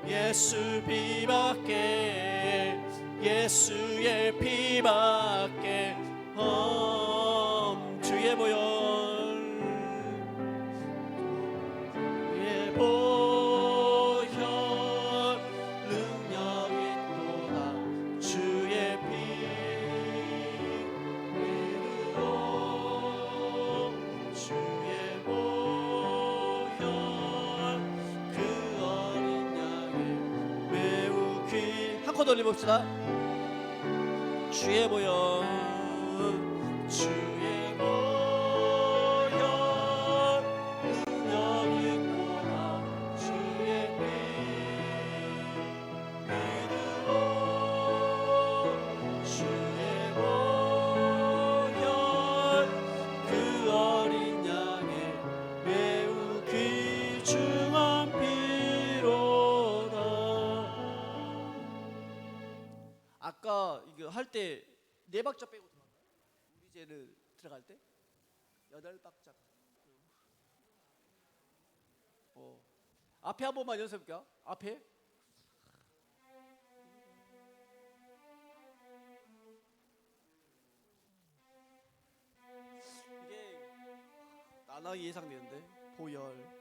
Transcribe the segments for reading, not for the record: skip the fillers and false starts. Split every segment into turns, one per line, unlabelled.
예수 피밖에, 예수의 피밖에 주의 보혈, 주의 보혈 능력 있도다. 주의 피 믿으오. 주의 보혈 그 어린 양의 매우 귀. 한 코 돌려봅시다. 주의 보혈, 주의 보혈 능력 있도다. 주의 피 믿으오. 주의 보혈 그 어린 양의 매우 귀중한 피로다. 아까 이거 할 때 4박자 빼고 들어갈까요? 우리 죄를 들어갈 때 8박자. 앞에 한 번만 연습해볼까요? 앞에. 이게 나나 예상되는데 보혈.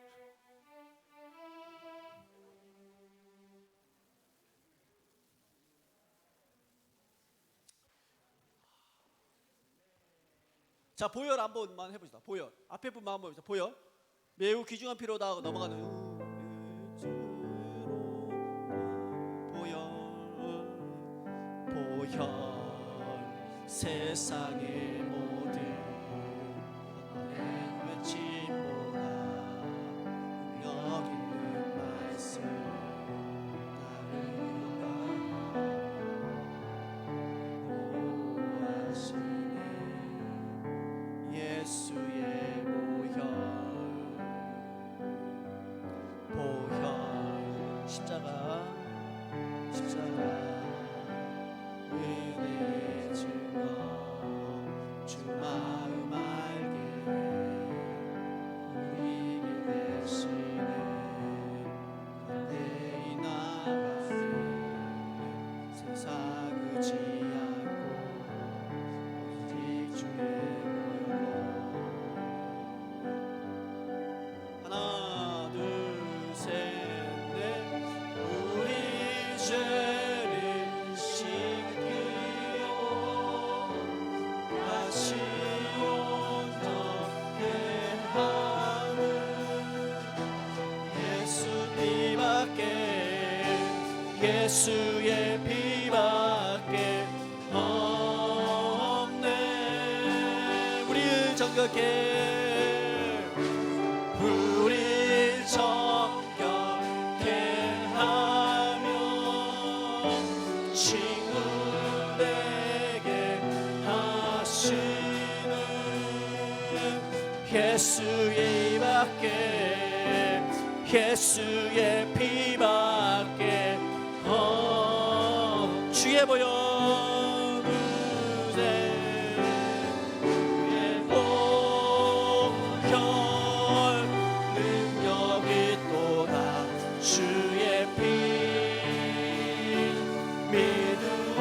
자, 보혈 한 번만 해봅시다. 보혈 앞에 분만 한번 해봅시다. 보혈 매우 귀중한 피로다 하고 넘어가는 보혈, 보혈 세상의 모든 외침보다 능력 있는 말씀 예수의 보혈, 보혈 십자가, 십자가 은혜 증거 주 마음 알게 우리에게 대신에 간대히 나가네. 세상 의지하고 오직 주의 하나 둘 셋 넷. 우리 죄를 씻기고 다시 온전케 하는 예수 피밖에, 예수의 피밖에 없네. 우리를 정결케, 우릴 정결케 하며 친구되게 하시는 예수의 피밖에, 예수의 피밖에 주의 보혈, 주의 피 믿으오.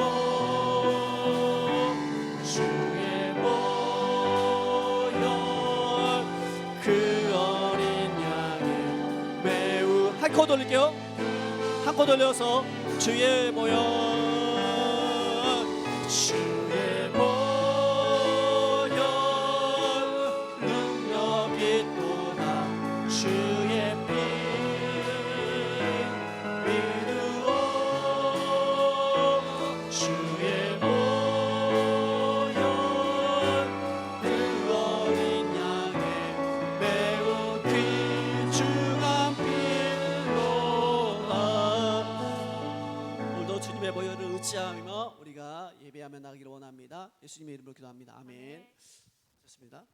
주의 보혈 그 어린 양의 매우. 한 코 돌릴게요. 한 코 돌려서 주의 보혈, 주의 보혈 능력 있도다. 주의 피 믿으오. 주의 보혈 그 어린 양의 매우 귀중한 피로다. 오늘도 주님의 보혈을 의지하며 우리가 예배하며 나가기를 원합니다. 예수님의 이름으로 기도합니다. 아멘. 좋습니다.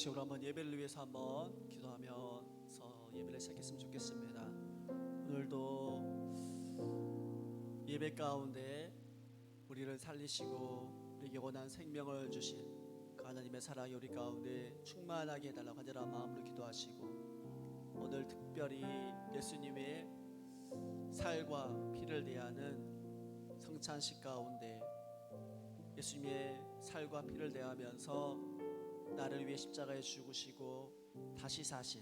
공식으로 한번 예배를 위해서 한번 기도하면서 예배를 시작했으면 좋겠습니다. 오늘도 예배 가운데 우리를 살리시고 우리에게 원한 생명을 주신 그 하나님의 사랑이 우리 가운데 충만하게 해달라고 간절한 마음으로 기도하시고, 오늘 특별히 예수님의 살과 피를 대하는 성찬식 가운데 예수님의 살과 피를 대하면서 나를 위해 십자가에 죽으시고 다시 사신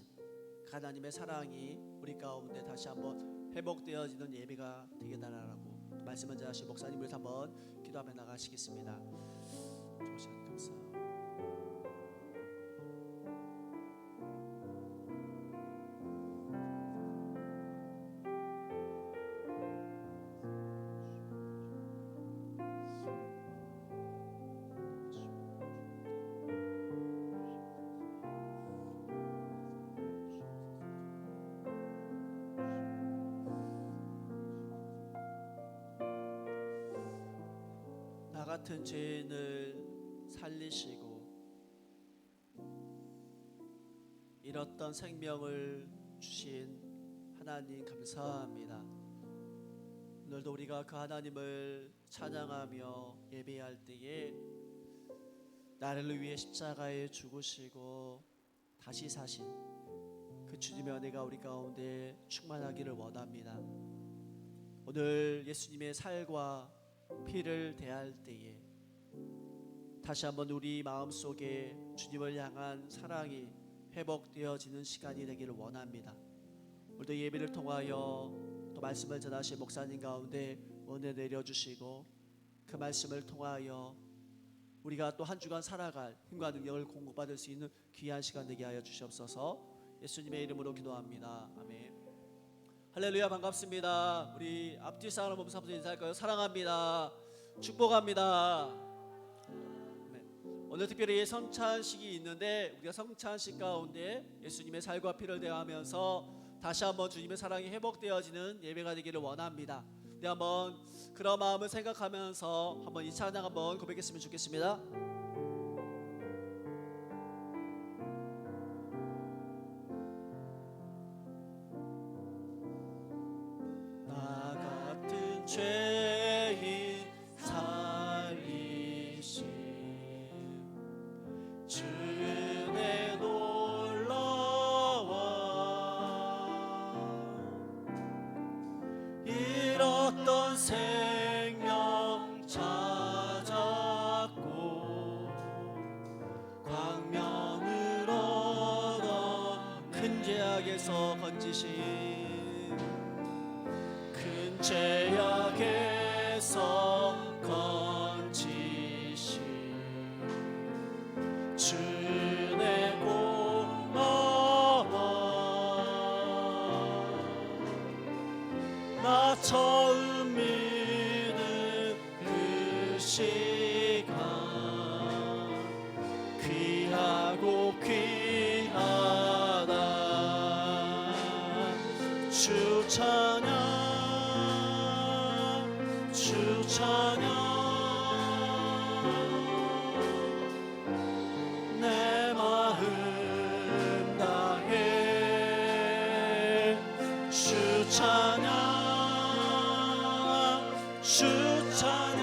하나님의 사랑이 우리 가운데 다시 한번 회복되어지는 예배가 되겠다라고 말씀을 전하신 목사님을 위해서 한번 기도하며 나가시겠습니다. 좋은 시간 감사합니다. 나 같은 죄인을 살리시고 잃었던 생명을 주신 하나님 감사합니다. 오늘도 우리가 그 하나님을 찬양하며 예배할 때에 나를 위해 십자가에 죽으시고 다시 사신 그 주님의 은혜가 우리 가운데 충만하기를 원합니다. 오늘 예수님의 살과 피를 대할 때에 다시 한번 우리 마음속에 주님을 향한 사랑이 회복되어지는 시간이 되기를 원합니다. 오늘도 예배를 통하여 또 말씀을 전하신 목사님 가운데 은혜 내려주시고 그 말씀을 통하여 우리가 또 한 주간 살아갈 힘과 능력을 공급받을 수 있는 귀한 시간 되게 하여 주시옵소서. 예수님의 이름으로 기도합니다. 아멘. 할렐루야. 반갑습니다. 우리 앞뒤 사람을 보면서 한번 인사할까요? 사랑합니다. 축복합니다. 네. 오늘 특별히 성찬식이 있는데 우리가 성찬식 가운데 예수님의 살과 피를 대하면서 다시 한번 주님의 사랑이 회복되어지는 예배가 되기를 원합니다. 우리 한번 그런 마음을 생각하면서 한번 이 찬양 한번 고백했으면 좋겠습니다. 나 같은 죄인 살리신 주 은혜 놀라워 잃었던 생명 찾았고 광명을 얻어 큰 죄악에서 건지신 큰 죄악에서 건지신 주의 고마워 나 처음 믿은 그 시간 귀하고 귀하다 주 찬양 주 찬양 내 마음 다해 주 찬양 주 찬양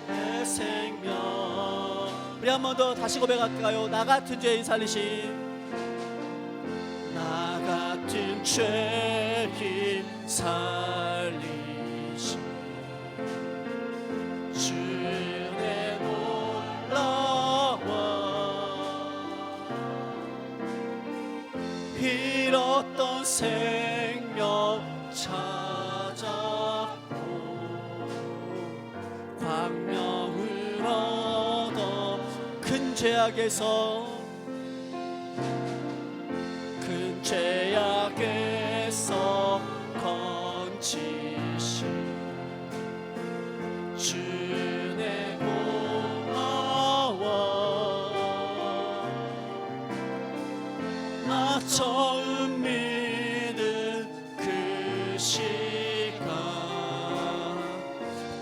내 생명. 우리 한 번 더 다시 고백할까요? 나 같은 죄인 살리신 나 같은 죄인 살리신 주의 놀라워 잃었던 생명 찾았고 광명을 얻어 큰 죄악에서 큰 죄악에서 건지신 주의 고마워 나 처음 믿은 그 시간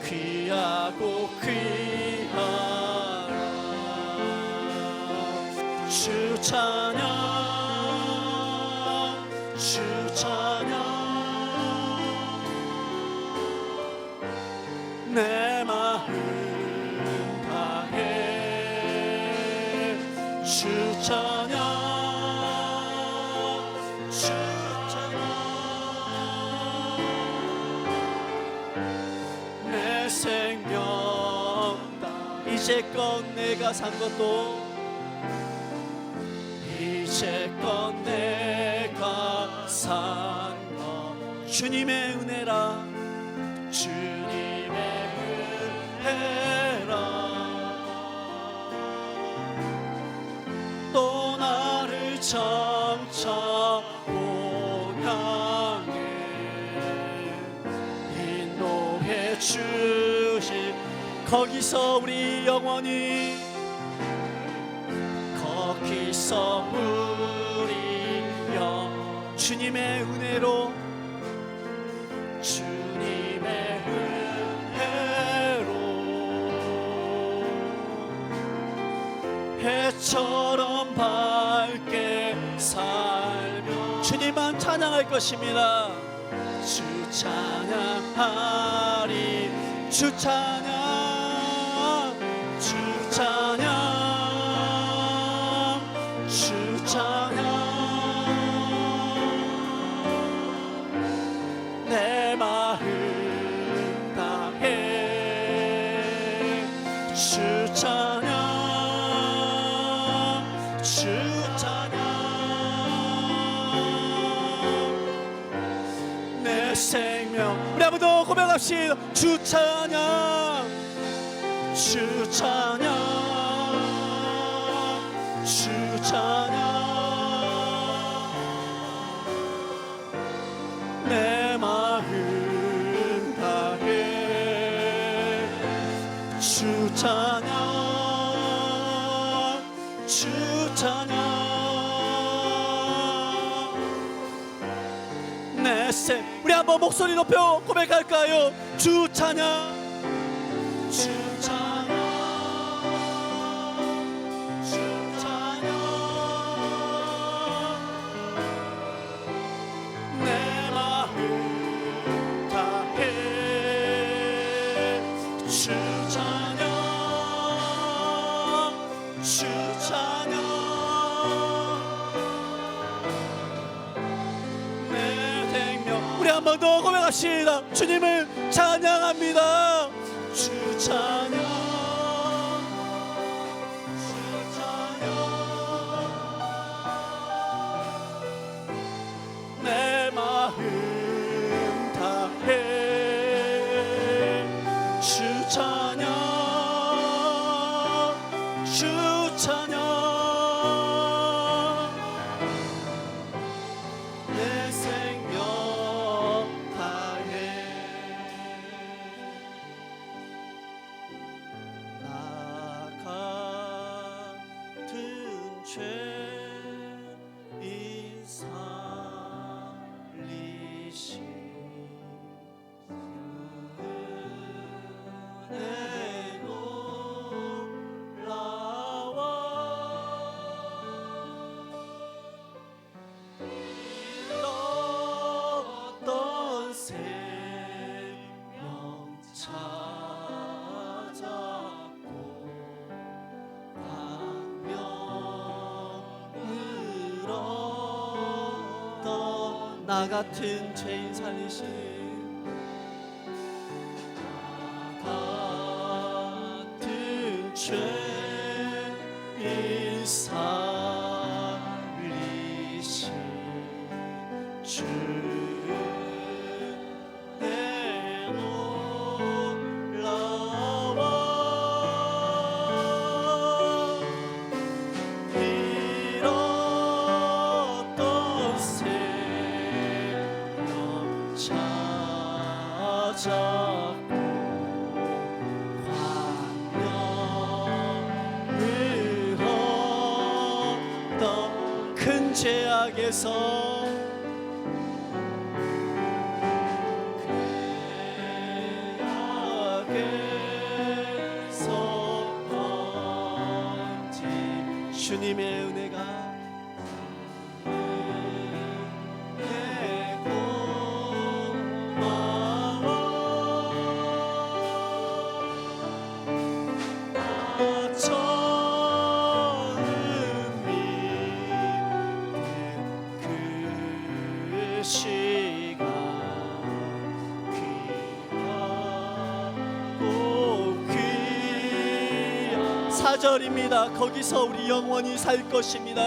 귀하고 귀한 주 찬양 주 찬양 내 마음 다해 주 찬양 주 찬양 내 생명 이제껏 내가 산 것도 이제껏 내가 산 것 주님의 은혜라 주님의 은혜라 또 나를 점차 향해 인도해 주시 거기서 우리 영원히 거기서 우리 영 주님의 은혜로 주님의 은혜로 해처럼 밝게 살며 주님만 찬양할 것입니다. 주 찬양하리 주 찬양 주 찬양 주 찬양 내 마음 다해 주 찬양 주 찬양 내 생명 우리 한번 더 고백합시다. 주 찬양 주 찬양 주 찬양 내 마음 다해 주 찬양 주 찬양 내 생 우리 한번 목소리 높여 고백할까요? 주 찬양 주 찬양 주 찬양 내 마음 다해 주 찬양 주 찬양 내 생명 우리 한 번 더 고백합시다. 주님을 찬양합니다. 주 찬양 주 찬양 내 마음 다해 주 찬양 주 찬양 내 생명 다해 나 같은 죄 살리신 은혜 놀라워 잃었던 생명 찾았고 광명을 얻던 나 같은 죄인 살리신 나 같은 죄인 살리신 주 내 놀라워 잃었던 생명 찾았고 광명을 얻던 큰 죄악에서 주님의 은혜가 사절입니다. 거기서 우리 영원히 살 것입니다.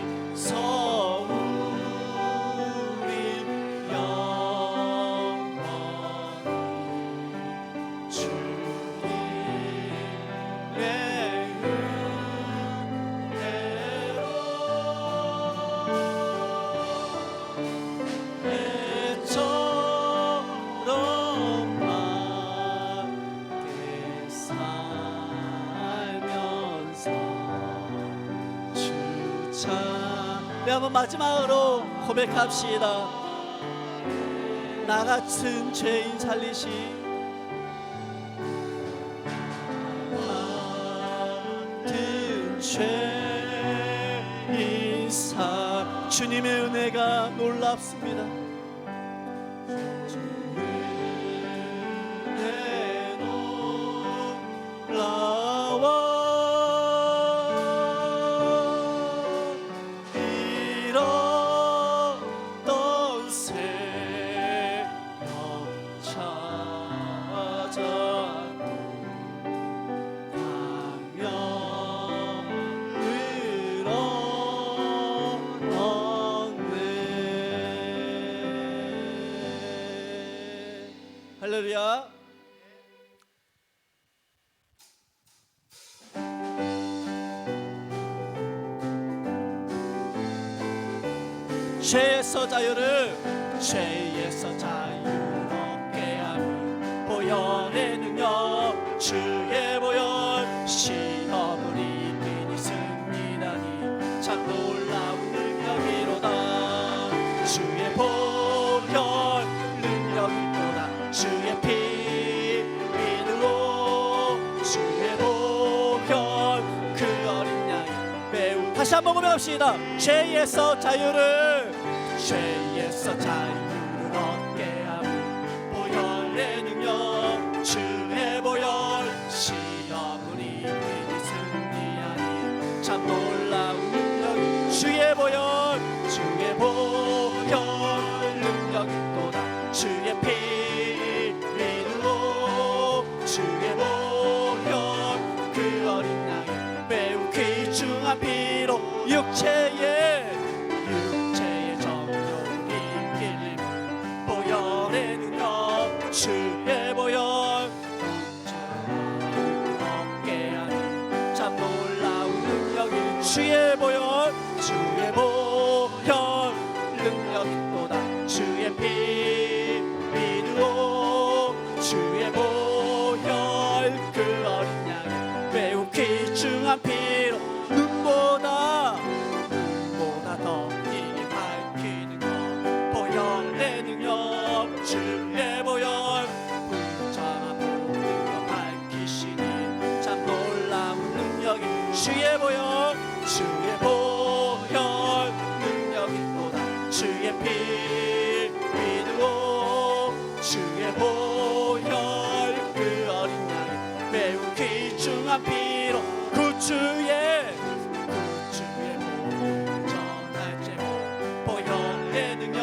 거기서 우리 영원히 주님의 은혜로 네, 한번 마지막으로 고백합시다. 나 같은 죄인 살리시 같은 죄인 살 주님의 은혜가 놀랍습니다. 주님의 놀라워 할렐루야. 죄에서 자유를 얻게 함을 보혈의 능력 주의 보혈 시험을 이긴 있습니다니 참 놀라운 능력이로다. 주의 보혈 능력이로다. 주의 피 믿음으로 주의 보혈 그 어린 양이 매우 다시 한번 고백합시다. 죄에서 자유를 얻게 함을 보혈의 능력 주의 보혈 시험을 이기니 승리하니 참 놀라운 능력 주의 보혈 능력이 또다. 주의 피 믿음으로 주의 보혈 그 어린 양이 매우 귀중한 피로 육체의 정욕을 이길 보혈의 능력 주의 보혈 얻게 하니 참 놀라운 능력이 주의 보혈 능력이 또다. 주의 피 믿음으로 주의 보혈 그 어린 양이 매우 귀중한 피로 눈보다 더 이게 밝히는 것 보혈의 능력 주의 보혈 불장한 모든 것 밝히시니 참 놀라운 능력이 주의 보혈 능력이 또다. 주의 피 믿음으로 주의 보혈 그 어린 양이 매우 귀중한 피로 구주의 전할 제목 보혈의 능력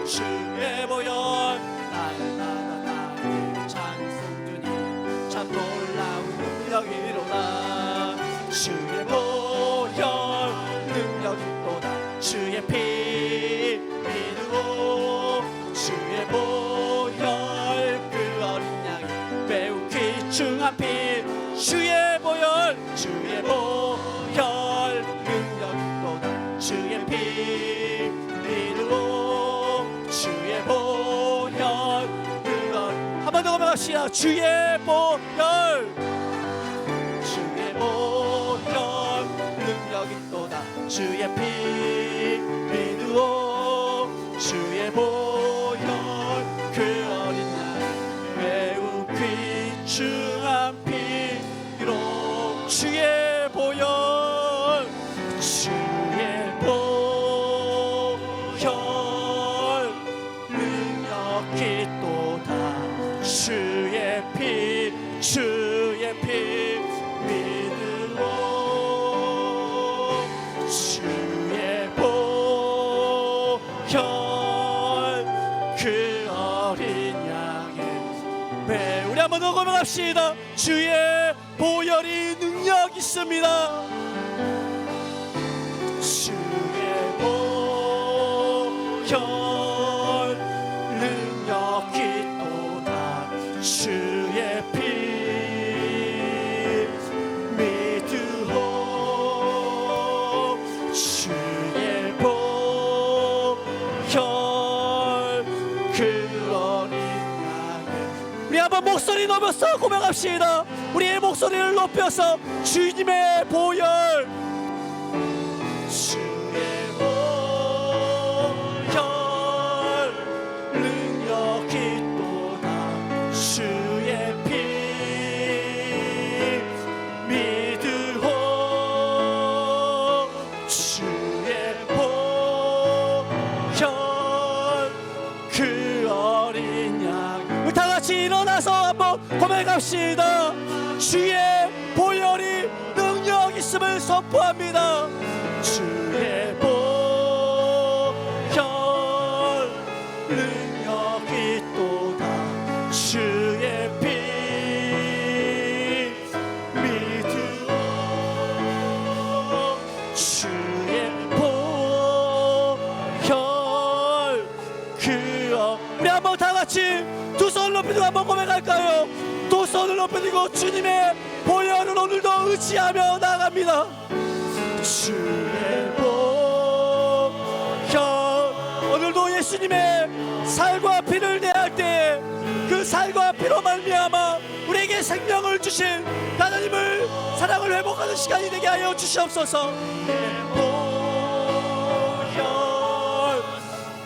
주의 보혈 날마다 나에게 찬송 주니 참 놀라운 능력이로다. 주의 보혈 능력이 또다. 주의 피 믿음으로 주의 보혈 그 어린 양이 매우 귀중한 피 주의 보혈 능력이 또다. 주의 피 믿음으로 주의 보혈 그 어린 한 번 더 고백합시다. 주의 보혈 능력이 또다. 주의 피 믿음으로 주의 보혈 그 어린 양 매우 귀중한 피로 주의 보혈 주의 보혈 능력이 또다 주의 피 믿으오 주의 보혈 그 어린 양의 배 우리 한번 더 고백합시다. 주의 보혈이 능력 있습니다. 주의 보혈 능력이 또다 주의 피 믿으오 주의 보혈 그 어린 양의 우리 한번 목소리 높여서 고백합시다. 우리의 목소리를 높여서 주님의 보혈 주의 보혈 능력이 또다 주의 피 믿으오 주의 보혈 그 어린 양 우리 다같이 일어나서 한번 고백합시다. 주의 보혈이 능력 있음을 선포합니다. 주의 보혈 능력이 또다 주의 피 믿으오 주의 보혈 우리 한번 다같이 두 손을 높이고 한번 고백할까요? 두 손을 높이고 주님의 보혈을 오늘도 의지하며 나갑니다. 주의 보혈 오늘도 예수님의 살과 피를 내할 때 그 살과 피로 말미암아 우리에게 생명을 주신 하나님을 사랑을 회복하는 시간이 되게 하여 주시옵소서. 보혈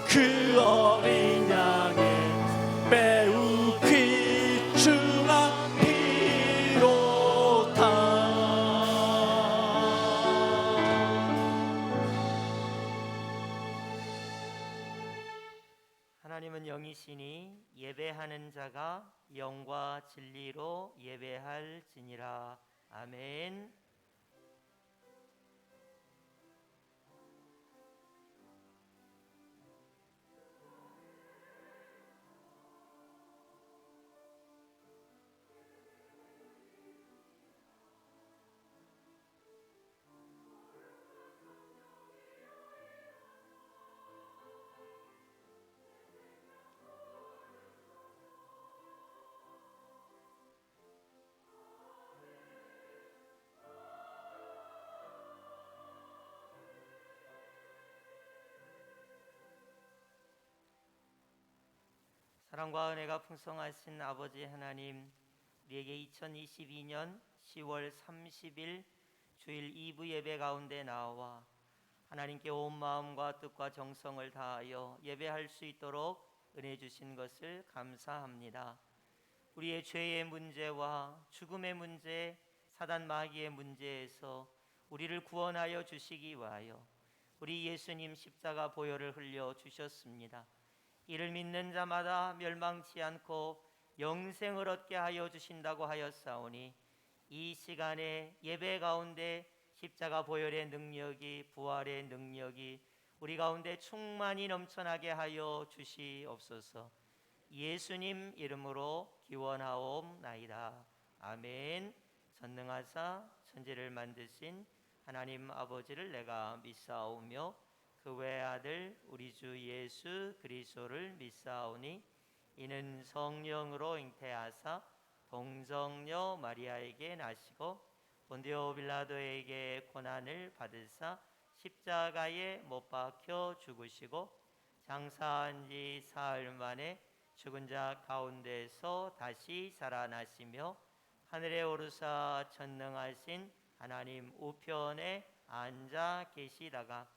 그 어린 양의 매우 귀중한 피로다.
하나님은 영이시니 예배하는 자가 영과 진리로 예배할지니라. 아멘. 사랑과 은혜가 풍성하신 아버지 하나님, 우리에게 2022년 10월 30일 주일 2부 예배 가운데 나와 하나님께 온 마음과 뜻과 정성을 다하여 예배할 수 있도록 은혜 주신 것을 감사합니다. 우리의 죄의 문제와 죽음의 문제, 사단 마귀의 문제에서 우리를 구원하여 주시기 위하여 우리 예수님 십자가 보혈을 흘려 주셨습니다. 이를 믿는 자마다 멸망치 않고 영생을 얻게 하여 주신다고 하였사오니 이 시간에 예배 가운데 십자가 보혈의 능력이, 부활의 능력이 우리 가운데 충만히 넘쳐나게 하여 주시옵소서. 예수님 이름으로 기원하옵나이다. 아멘. 전능하사 천지를 만드신 하나님 아버지를 내가 믿사오며 그 외아들 우리 주 예수 그리스도를 믿사오니 이는 성령으로 잉태하사 동정녀 마리아에게 나시고 본디오 빌라도에게 고난을 받으사 십자가에 못 박혀 죽으시고 장사한 지 사흘 만에 죽은 자 가운데서 다시 살아나시며 하늘에 오르사 전능하신 하나님 우편에 앉아 계시다가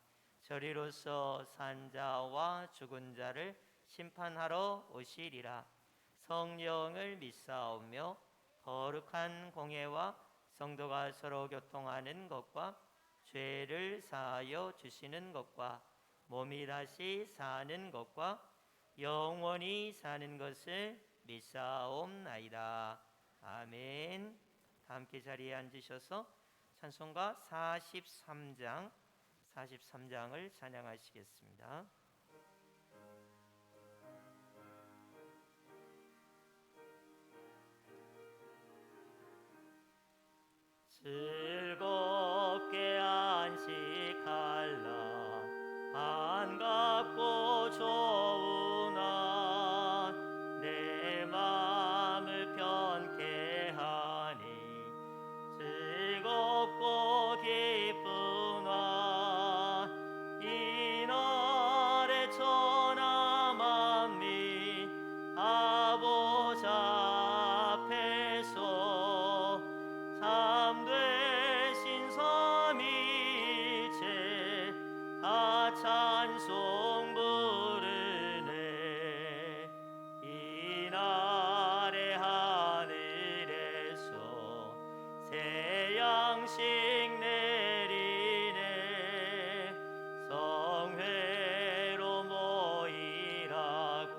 저리로서 산 자와 죽은 자를 심판하러 오시리라. 성령을 믿사오며 거룩한 공회와 성도가 서로 교통하는 것과 죄를 사하여 주시는 것과 몸이 다시 사는 것과 영원히 사는 것을 믿사옵나이다. 아멘. 다 함께 자리에 앉으셔서 찬송가 43장을 찬양하시겠습니다. 즐겁게 안식할라 반갑고 좋으나 내 마음을 편케 하니 즐겁고 기쁘나 이날의 천하 만민 아버지 앞에서 참되신 삼위일체 다 찬송 부르네. 이날의 하늘에서 새 양식 내리네. 성회로 모이라고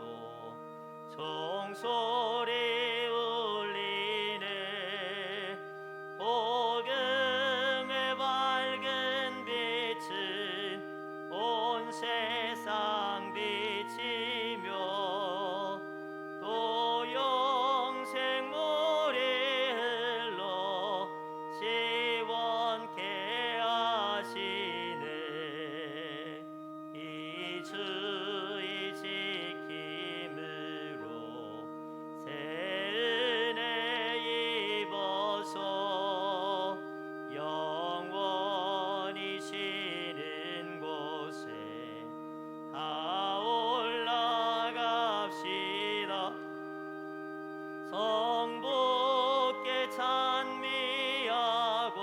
종소리 울리네. 복음의 밝은 빛은 온 세상 비치며 또 영생 물이 흘러 시원케 하시네. 이 주의 지킴으로 새 은혜 입어서 영원히 쉬는 곳에 다 올라갑시다. 성부께 찬미하고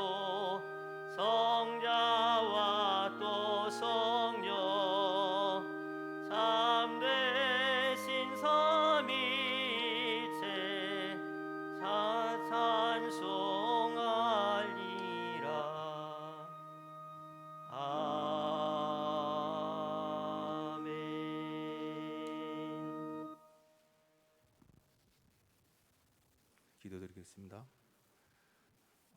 성자와 또 성령 참되신 삼위일체 찬송하리라. 아멘.
기도드리겠습니다.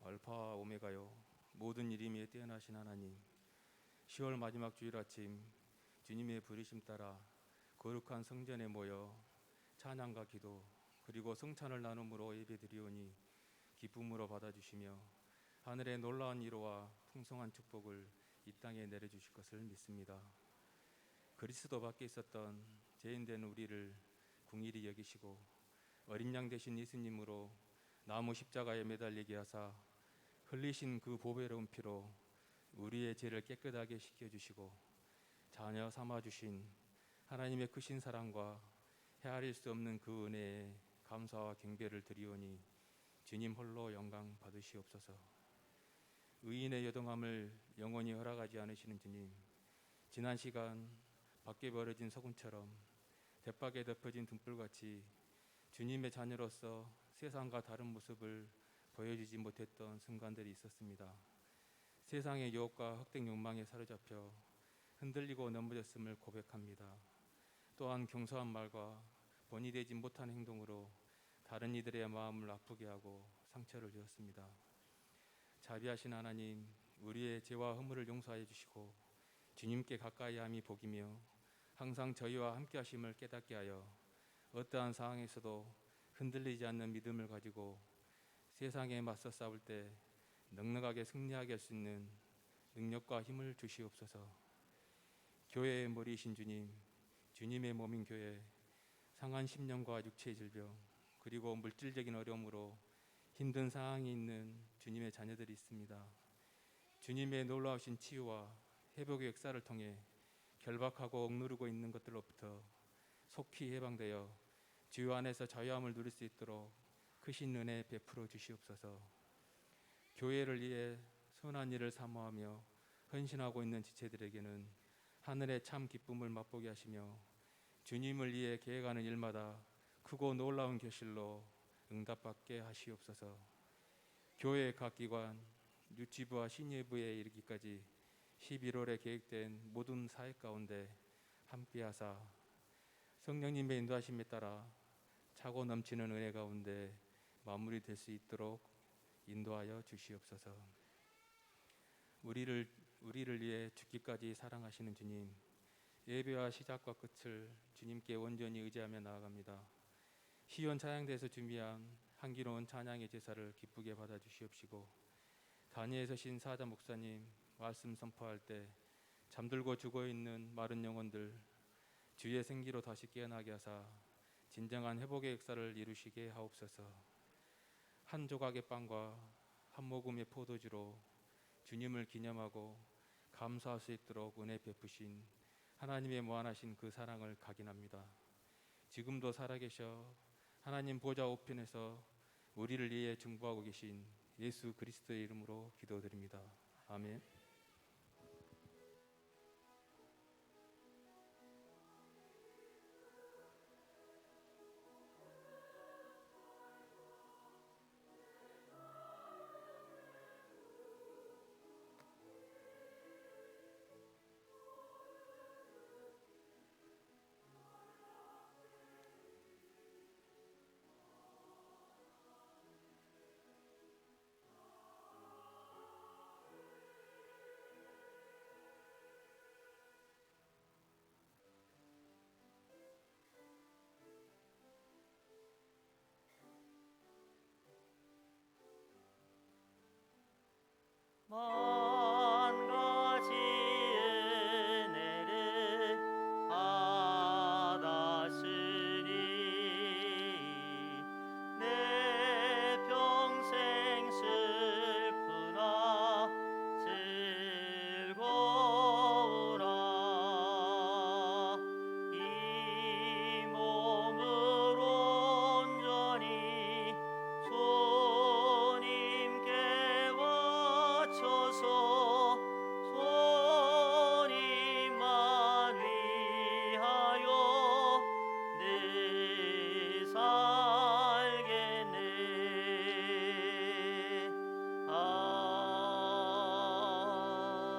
알파 오메가요 모든 이름에 뛰어나신 하나님, 10월 마지막 주일 아침 주님의 부르심 따라 거룩한 성전에 모여 찬양과 기도 그리고 성찬을 나눔으로 예배드리오니 기쁨으로 받아주시며 하늘의 놀라운 위로와 풍성한 축복을 이 땅에 내려주실 것을 믿습니다. 그리스도 밖에 있었던 죄인된 우리를 긍휼히 여기시고 어린 양 되신 예수님으로 나무 십자가에 매달리게 하사 흘리신 그 보배로운 피로 우리의 죄를 깨끗하게 씻겨주시고 자녀 삼아주신 하나님의 크신 사랑과 헤아릴 수 없는 그 은혜에 감사와 경배를 드리오니 주님 홀로 영광 받으시옵소서. 의인의 여동함을 영원히 허락하지 않으시는 주님, 지난 시간 밖에 버려진 서군처럼 대박에 덮여진 등불같이 주님의 자녀로서 세상과 다른 모습을 보여주지 못했던 순간들이 있었습니다. 세상의 유혹과 흑백 욕망에 사로잡혀 흔들리고 넘어졌음을 고백합니다. 또한 경소한 말과 본이 되지 못한 행동으로 다른 이들의 마음을 아프게 하고 상처를 주었습니다. 자비하신 하나님, 우리의 죄와 허물을 용서하여 주시고 주님께 가까이함이 복이며 항상 저희와 함께 하심을 깨닫게 하여 어떠한 상황에서도 흔들리지 않는 믿음을 가지고 세상에 맞서 싸울 때 넉넉하게 승리하게 할 수 있는 능력과 힘을 주시옵소서. 교회의 머리이신 주님, 주님의 몸인 교회, 상한 심령과 육체의 질병 그리고 물질적인 어려움으로 힘든 상황이 있는 주님의 자녀들이 있습니다. 주님의 놀라우신 치유와 회복의 역사를 통해 결박하고 억누르고 있는 것들로부터 속히 해방되어 주여 안에서 자유함을 누릴 수 있도록 크신 은혜 베풀어 주시옵소서. 교회를 위해 선한 일을 사모하며 헌신하고 있는 지체들에게는 하늘의 참 기쁨을 맛보게 하시며 주님을 위해 계획하는 일마다 크고 놀라운 결실로 응답받게 하시옵소서. 교회 각 기관, 유치부와 신예부에 이르기까지 11월에 계획된 모든 사역 가운데 함께하사 성령님의 인도하심에 따라 차고 넘치는 은혜 가운데 마무리될 수 있도록 인도하여 주시옵소서. 우리를 위해 죽기까지 사랑하시는 주님, 예배와 시작과 끝을 주님께 온전히 의지하며 나아갑니다. 시온 찬양대에서 준비한 향기로운 찬양의 제사를 기쁘게 받아 주시옵시고, 단위에 서신 사자 목사님 말씀 선포할 때 잠들고 죽어있는 마른 영혼들 주의 생기로 다시 깨어나게 하사 진정한 회복의 역사를 이루시게 하옵소서. 한 조각의 빵과 한 모금의 포도주로 주님을 기념하고 감사할 수 있도록 은혜 베푸신 하나님의 무한하신 그 사랑을 각인합니다. 지금도 살아계셔 하나님 보좌 우편에서 우리를 위해 중보하고 계신 예수 그리스도의 이름으로 기도드립니다. 아멘.
만 가지 은혜를 받았으니 내 평생 슬프나 즐거우라. 이 몸을 온전히 주님께 바쳐서 주님만 위하여 늘 살겠네.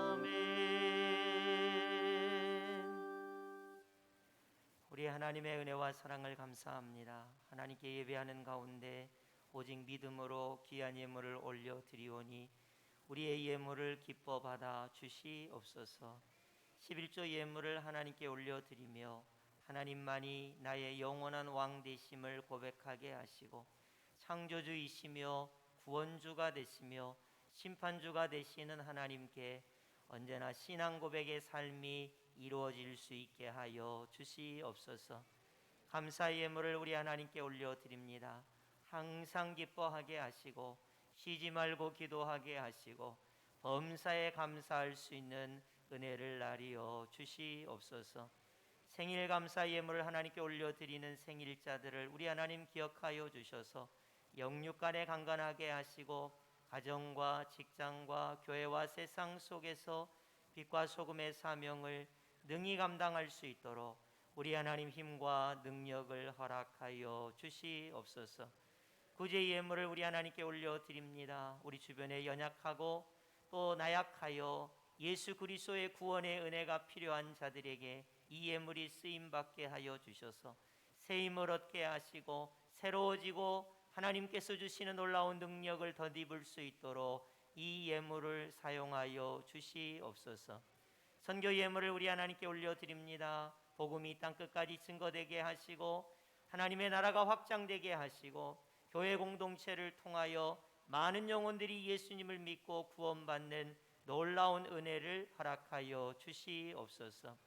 아멘. 우리 하나님의 은혜와 사랑을 감사합니다. 하나님께 예배하는 가운데 오직 믿음으로 귀한 예물을 올려 드리오니 우리의 예물을 기뻐 받아 주시옵소서. 11조 예물을 하나님께 올려 드리며 하나님만이 나의 영원한 왕 되심을 고백하게 하시고 창조주이시며 구원주가 되시며 심판주가 되시는 하나님께 언제나 신앙 고백의 삶이 이루어질 수 있게 하여 주시옵소서. 감사의 예물을 우리 하나님께 올려 드립니다. 항상 기뻐하게 하시고 쉬지 말고 기도하게 하시고 범사에 감사할 수 있는 은혜를 나리어 주시옵소서. 생일 감사 예물을 하나님께 올려드리는 생일자들을 우리 하나님 기억하여 주셔서 영육간에 강건하게 하시고 가정과 직장과 교회와 세상 속에서 빛과 소금의 사명을 능히 감당할 수 있도록 우리 하나님 힘과 능력을 허락하여 주시옵소서. 구제 예물을 우리 하나님께 올려드립니다. 우리 주변에 연약하고 또 나약하여 예수 그리스도의 구원의 은혜가 필요한 자들에게 이 예물이 쓰임받게 하여 주셔서 새 힘을 얻게 하시고 새로워지고 하나님께서 주시는 놀라운 능력을 덧입을 수 있도록 이 예물을 사용하여 주시옵소서. 선교 예물을 우리 하나님께 올려드립니다. 복음이 땅끝까지 증거되게 하시고 하나님의 나라가 확장되게 하시고 교회 공동체를 통하여 많은 영혼들이 예수님을 믿고 구원받는 놀라운 은혜를 허락하여 주시옵소서.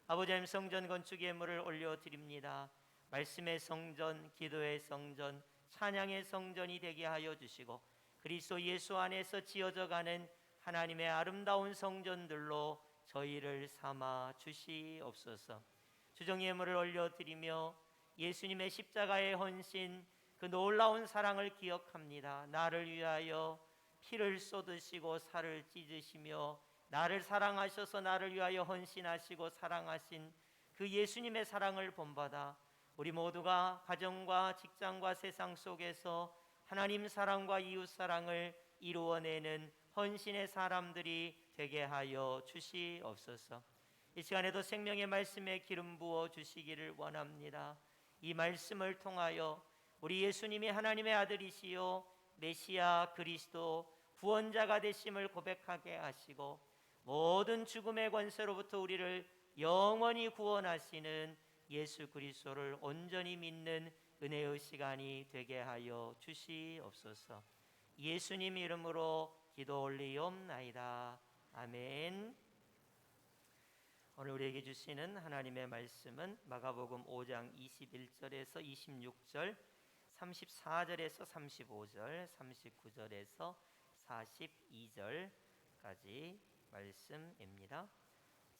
아버지 하나님, 성전 건축 예물을 올려드립니다. 말씀의 성전, 기도의 성전, 찬양의 성전이 되게 하여 주시고 그리스도 예수 안에서 지어져가는 하나님의 아름다운 성전들로 저희를 삼아 주시옵소서. 주정 예물을 올려드리며 예수님의 십자가의 헌신, 그 놀라운 사랑을 기억합니다. 나를 위하여 피를 쏟으시고 살을 찢으시며 나를 사랑하셔서 나를 위하여 헌신하시고 사랑하신 그 예수님의 사랑을 본받아 우리 모두가 가정과 직장과 세상 속에서 하나님 사랑과 이웃 사랑을 이루어내는 헌신의 사람들이 되게 하여 주시옵소서. 이 시간에도 생명의 말씀에 기름 부어 주시기를 원합니다. 이 말씀을 통하여 우리 예수님이 하나님의 아들이시요 메시아 그리스도 구원자가 되심을 고백하게 하시고 모든 죽음의 권세로부터 우리를 영원히 구원하시는 예수 그리스도를 온전히 믿는 은혜의 시간이 되게 하여 주시옵소서. 예수님 이름으로 기도 올리옵나이다. 아멘. 오늘 우리에게 주시는 하나님의 말씀은 마가복음 5장 21절에서 26절, 34절에서 35절, 39절에서 42절까지 말씀입니다.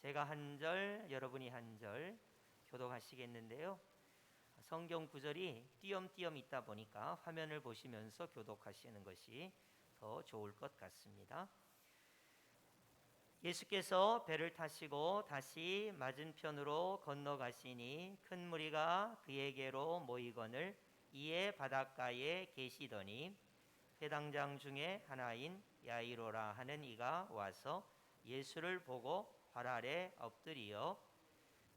제가 한 절, 여러분이 한 절 교독하시겠는데요. 성경 구절이 띄엄띄엄 있다 보니까 화면을 보시면서 교독하시는 것이 더 좋을 것 같습니다. 예수께서 배를 타시고 다시 맞은편으로 건너가시니 큰 무리가 그에게로 모이거늘 이에 바닷가에 계시더니 회당장 중에 하나인 야이로라 하는 이가 와서 예수를 보고 발 아래 엎드리어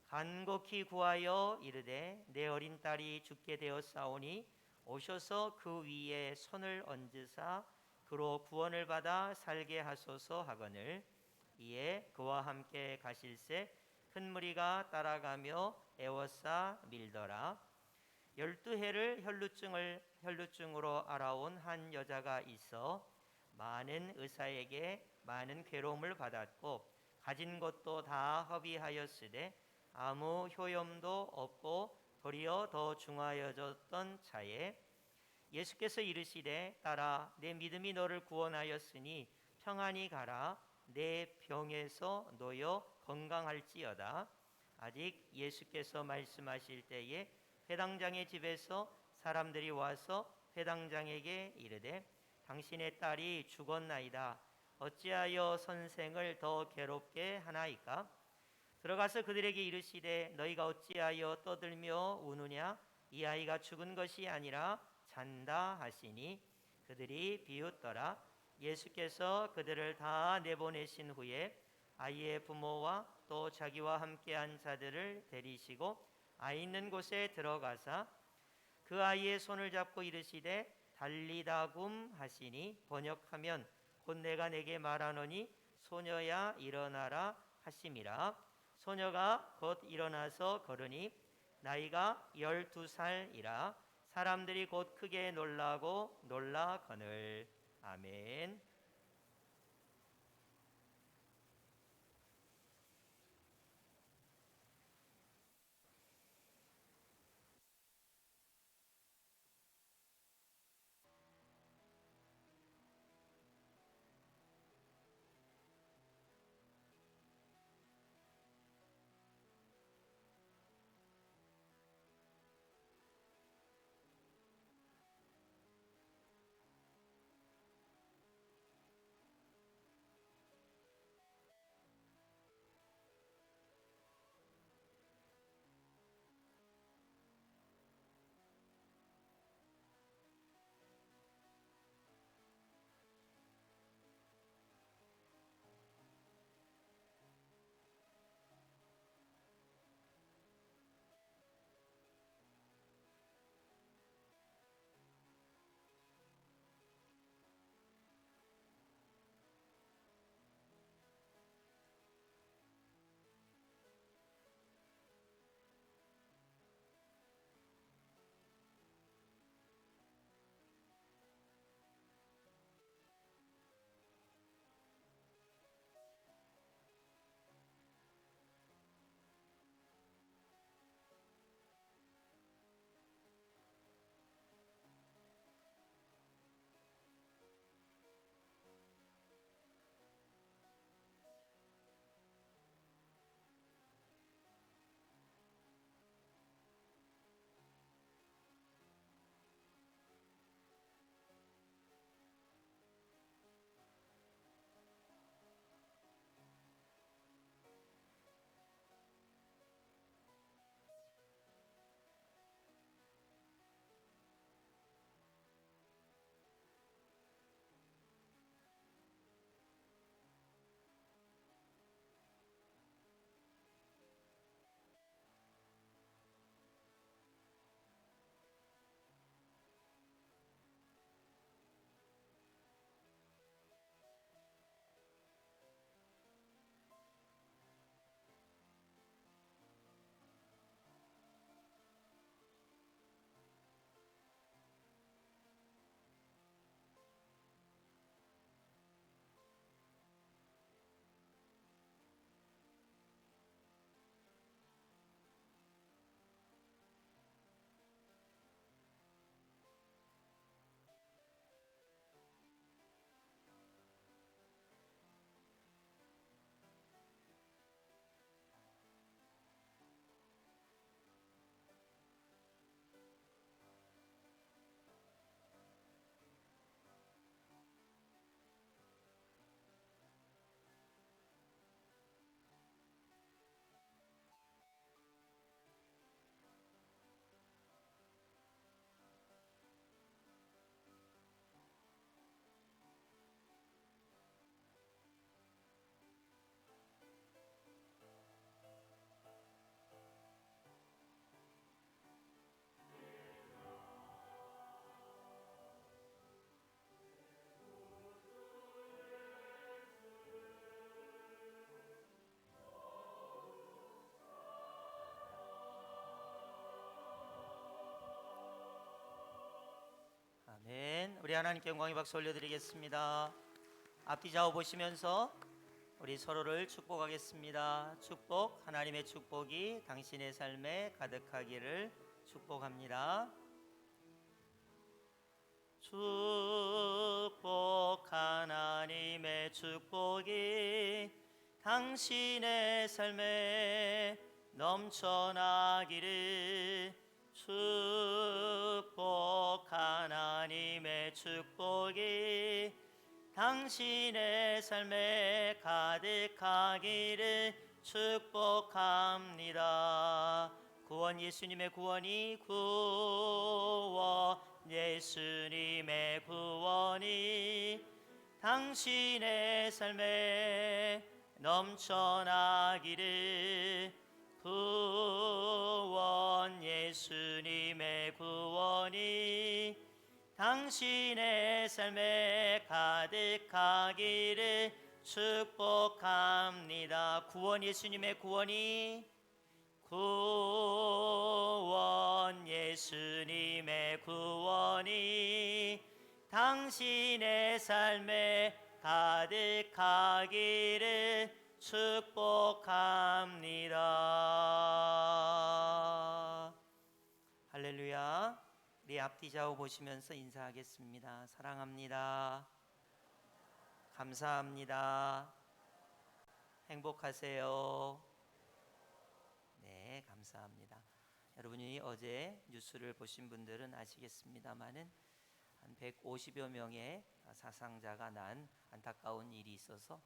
간곡히 구하여 이르되 내 어린 딸이 죽게 되었사오니 오셔서 그 위에 손을 얹으사 그로 구원을 받아 살게 하소서 하거늘 이에 그와 함께 가실새 큰 무리가 따라가며 애워싸 밀더라. 12해를 혈루증으로 알아온 한 여자가 있어 많은 의사에게 많은 괴로움을 받았고 가진 것도 다 허비하였으되 아무 효염도 없고 도리어 더 중하여졌던 차에 예수께서 이르시되 딸아 내 믿음이 너를 구원하였으니 평안히 가라 내 병에서 놓여 건강할지어다. 아직 예수께서 말씀하실 때에 회당장의 집에서 사람들이 와서 회당장에게 이르되 당신의 딸이 죽었나이다. 어찌하여 선생을 더 괴롭게 하나이까? 들어가서 그들에게 이르시되 너희가 어찌하여 떠들며 우느냐? 이 아이가 죽은 것이 아니라 잔다 하시니 그들이 비웃더라. 예수께서 그들을 다 내보내신 후에 아이의 부모와 또 자기와 함께한 자들을 데리시고 아이 있는 곳에 들어가사 그 아이의 손을 잡고 이르시되 달리다굼 하시니 번역하면 곧 내가 내게 말하노니 소녀야 일어나라 하심이라. 소녀가 곧 일어나서 걸으니 나이가 12살이라. 사람들이 곧 크게 놀라고 놀라거늘. 아멘. 하나님께 영광의 박수 올려드리겠습니다. 앞뒤 좌우 보시면서 우리 서로를 축복하겠습니다. 축복, 하나님의 축복이 당신의 삶에 가득하기를 축복합니다. 축복, 하나님의 축복이 당신의 삶에 넘쳐나기를. 축복, 하나님의 축복이 당신의 삶에 가득하기를 축복합니다. 구원, 예수님의 구원이, 구원, 예수님의 구원이 당신의 삶에 넘쳐나기를. 구원, 예수님의 구원이 당신의 삶에 가득하기를 축복합니다. 구원, 예수님의 구원이, 구원, 예수님의 구원이 당신의 삶에 가득하기를 축복합니다. 할렐루야. 우리 앞뒤 좌우 보시면서 인사하겠습니다. 사랑합니다. 감사합니다. 행복하세요. 네, 감사합니다. 여러분이 어제 뉴스를 보신 분들은 아시겠습니다마는 한 150여 명의 사상자가 난 안타까운 일이 있어서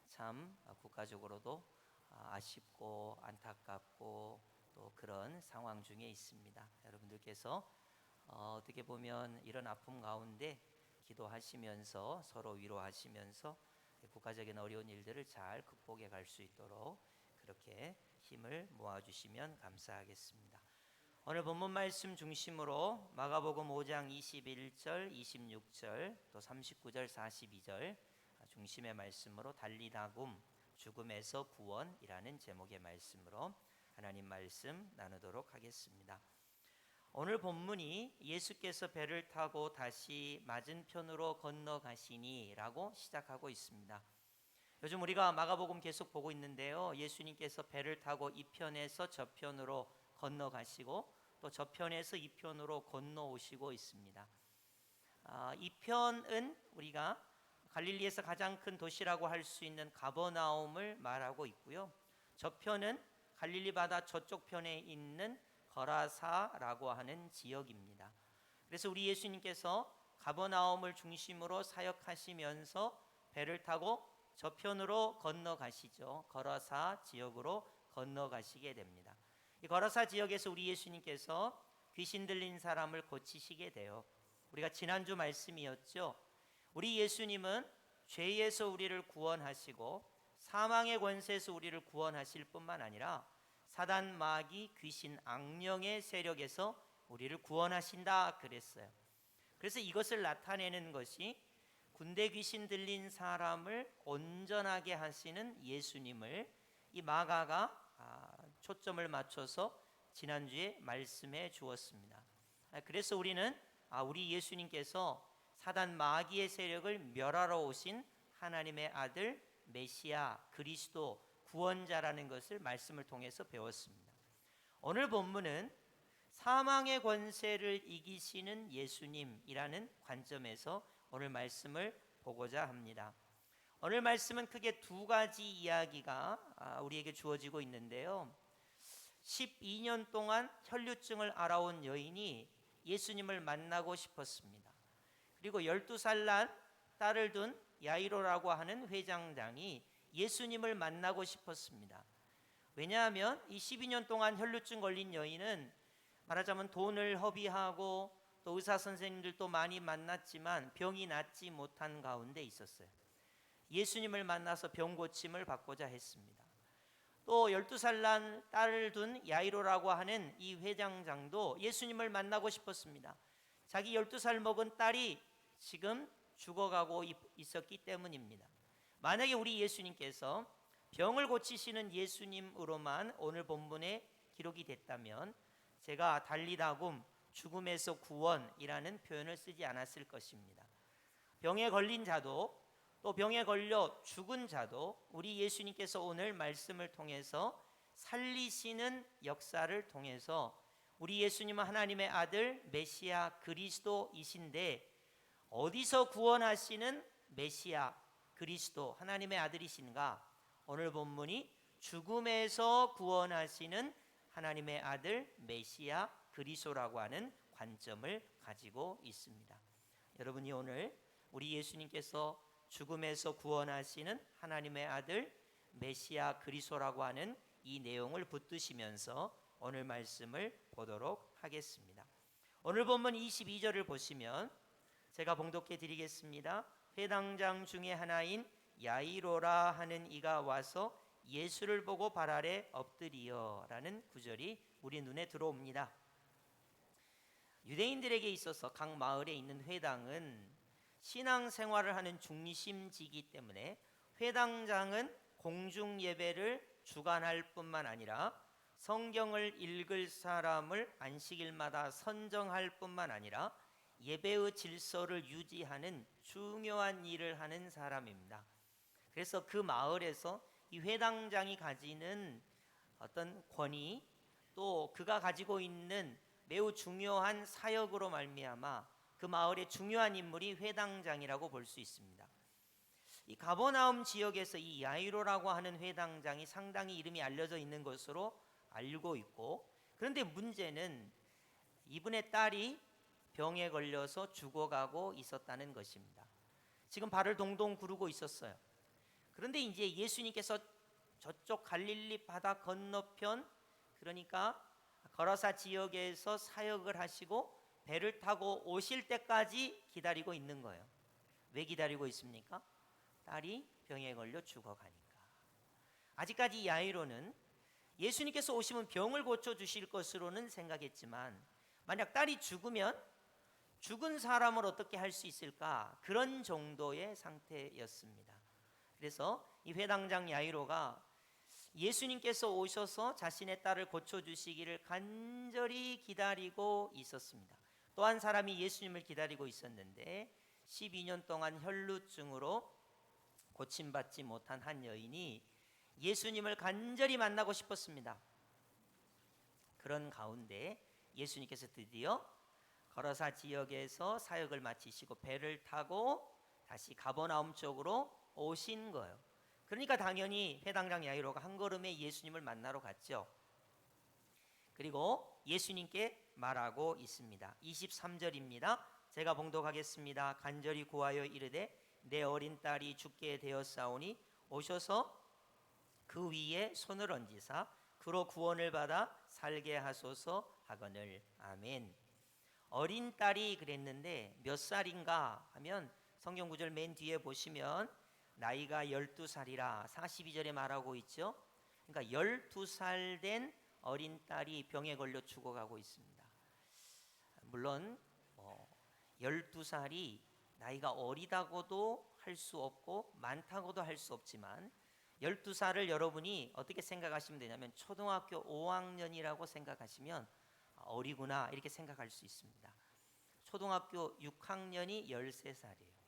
참 국가적으로도 아쉽고 안타깝고 또 그런 상황 중에 있습니다. 여러분들께서 어떻게 보면 이런 아픔 가운데 기도하시면서 서로 위로하시면서 국가적인 어려운 일들을 잘 극복해 갈 수 있도록 그렇게 힘을 모아주시면 감사하겠습니다. 오늘 본문 말씀 중심으로 마가복음 5장 21절, 26절, 또 39절, 42절 중심의 말씀으로 달리다굼, 죽음에서 구원이라는 제목의 말씀으로 하나님 말씀 나누도록 하겠습니다. 오늘 본문이 예수께서 배를 타고 다시 맞은편으로 건너가시니 라고 시작하고 있습니다. 요즘 우리가 마가복음 계속 보고 있는데요, 예수님께서 배를 타고 이 편에서 저편으로 건너가시고 또 저편에서 이 편으로 건너오시고 있습니다. 이 편은 우리가 갈릴리에서 가장 큰 도시라고 할 수 있는 가버나움을 말하고 있고요, 저편은 갈릴리 바다 저쪽 편에 있는 거라사라고 하는 지역입니다. 그래서 우리 예수님께서 가버나움을 중심으로 사역하시면서 배를 타고 저편으로 건너가시죠. 거라사 지역으로 건너가시게 됩니다. 이 거라사 지역에서 우리 예수님께서 귀신 들린 사람을 고치시게 돼요. 우리가 지난주 말씀이었죠. 우리 예수님은 죄에서 우리를 구원하시고 사망의 권세에서 우리를 구원하실 뿐만 아니라 사단, 마귀, 귀신, 악령의 세력에서 우리를 구원하신다 그랬어요. 그래서 이것을 나타내는 것이 군대 귀신 들린 사람을 온전하게 하시는 예수님을 이 마가가 초점을 맞춰서 지난주에 말씀해 주었습니다. 그래서 우리는 우리 예수님께서 사단 마귀의 세력을 멸하러 오신 하나님의 아들 메시아 그리스도 구원자라는 것을 말씀을 통해서 배웠습니다. 오늘 본문은 사망의 권세를 이기시는 예수님이라는 관점에서 오늘 말씀을 보고자 합니다. 오늘 말씀은 크게 두 가지 이야기가 우리에게 주어지고 있는데요, 12년 동안 혈류증을 앓아온 여인이 예수님을 만나고 싶었습니다. 그리고 12살 난 딸을 둔 야이로라고 하는 회장장이 예수님을 만나고 싶었습니다. 왜냐하면 이 12년 동안 혈류증 걸린 여인은 말하자면 돈을 허비하고 또 의사 선생님들도 많이 만났지만 병이 낫지 못한 가운데 있었어요. 예수님을 만나서 병 고침을 받고자 했습니다. 또 12살 난 딸을 둔 야이로라고 하는 이 회장장도 예수님을 만나고 싶었습니다. 자기 12살 먹은 딸이 지금 죽어가고 있었기 때문입니다. 만약에 우리 예수님께서 병을 고치시는 예수님으로만 오늘 본문에 기록이 됐다면 제가 달리다굼, 죽음에서 구원이라는 표현을 쓰지 않았을 것입니다. 병에 걸린 자도 또 병에 걸려 죽은 자도 우리 예수님께서 오늘 말씀을 통해서 살리시는 역사를 통해서 우리 예수님은 하나님의 아들 메시아 그리스도이신데 어디서 구원하시는 메시아 그리스도 하나님의 아들이신가? 오늘 본문이 죽음에서 구원하시는 하나님의 아들 메시아 그리스도라고 하는 관점을 가지고 있습니다. 여러분이 오늘 우리 예수님께서 죽음에서 구원하시는 하나님의 아들 메시아 그리스도라고 하는 이 내용을 붙드시면서 오늘 말씀을 보도록 하겠습니다. 오늘 본문 22절을 보시면 제가 봉독해 드리겠습니다. 회당장 중에 하나인 야이로라 하는 이가 와서 예수를 보고 발 아래 엎드리어 라는 구절이 우리 눈에 들어옵니다. 유대인들에게 있어서 각 마을에 있는 회당은 신앙생활을 하는 중심지이기 때문에 회당장은 공중 예배를 주관할 뿐만 아니라 성경을 읽을 사람을 안식일마다 선정할 뿐만 아니라 예배의 질서를 유지하는 중요한 일을 하는 사람입니다. 그래서 그 마을에서 이 회당장이 가지는 어떤 권위 또 그가 가지고 있는 매우 중요한 사역으로 말미암아 그 마을의 중요한 인물이 회당장이라고 볼 수 있습니다. 이 가버나움 지역에서 이 야이로라고 하는 회당장이 상당히 이름이 알려져 있는 것으로 알고 있고, 그런데 문제는 이분의 딸이 병에 걸려서 죽어가고 있었다는 것입니다. 지금 발을 동동 구르고 있었어요. 그런데 이제 예수님께서 저쪽 갈릴리 바다 건너편, 그러니까 거라사 지역에서 사역을 하시고 배를 타고 오실 때까지 기다리고 있는 거예요. 왜 기다리고 있습니까? 딸이 병에 걸려 죽어가니까. 아직까지 야이로는 예수님께서 오시면 병을 고쳐주실 것으로는 생각했지만 만약 딸이 죽으면 죽은 사람을 어떻게 할 수 있을까? 그런 정도의 상태였습니다. 그래서 이 회당장 야이로가 예수님께서 오셔서 자신의 딸을 고쳐주시기를 간절히 기다리고 있었습니다. 또 한 사람이 예수님을 기다리고 있었는데 12년 동안 혈루증으로 고침받지 못한 한 여인이 예수님을 간절히 만나고 싶었습니다. 그런 가운데 예수님께서 드디어 거라사 지역에서 사역을 마치시고 배를 타고 다시 가버나움 쪽으로 오신 거예요. 그러니까 당연히 회당장 야이로가 한 걸음에 예수님을 만나러 갔죠. 그리고 예수님께 말하고 있습니다. 23절입니다. 제가 봉독하겠습니다. 간절히 구하여 이르되 내 어린 딸이 죽게 되었사오니 오셔서 그 위에 손을 얹으사 그로 구원을 받아 살게 하소서 하거늘. 아멘. 어린 딸이 그랬는데 몇 살인가 하면 성경 구절 맨 뒤에 보시면 나이가 12살이라 42절에 말하고 있죠. 그러니까 12살 된 어린 딸이 병에 걸려 죽어가고 있습니다. 물론 12살이 나이가 어리다고도 할 수 없고 많다고도 할 수 없지만 12살을 여러분이 어떻게 생각하시면 되냐면 초등학교 5학년이라고 생각하시면 어리구나 이렇게 생각할 수 있습니다. 초등학교 6학년이 13살이에요.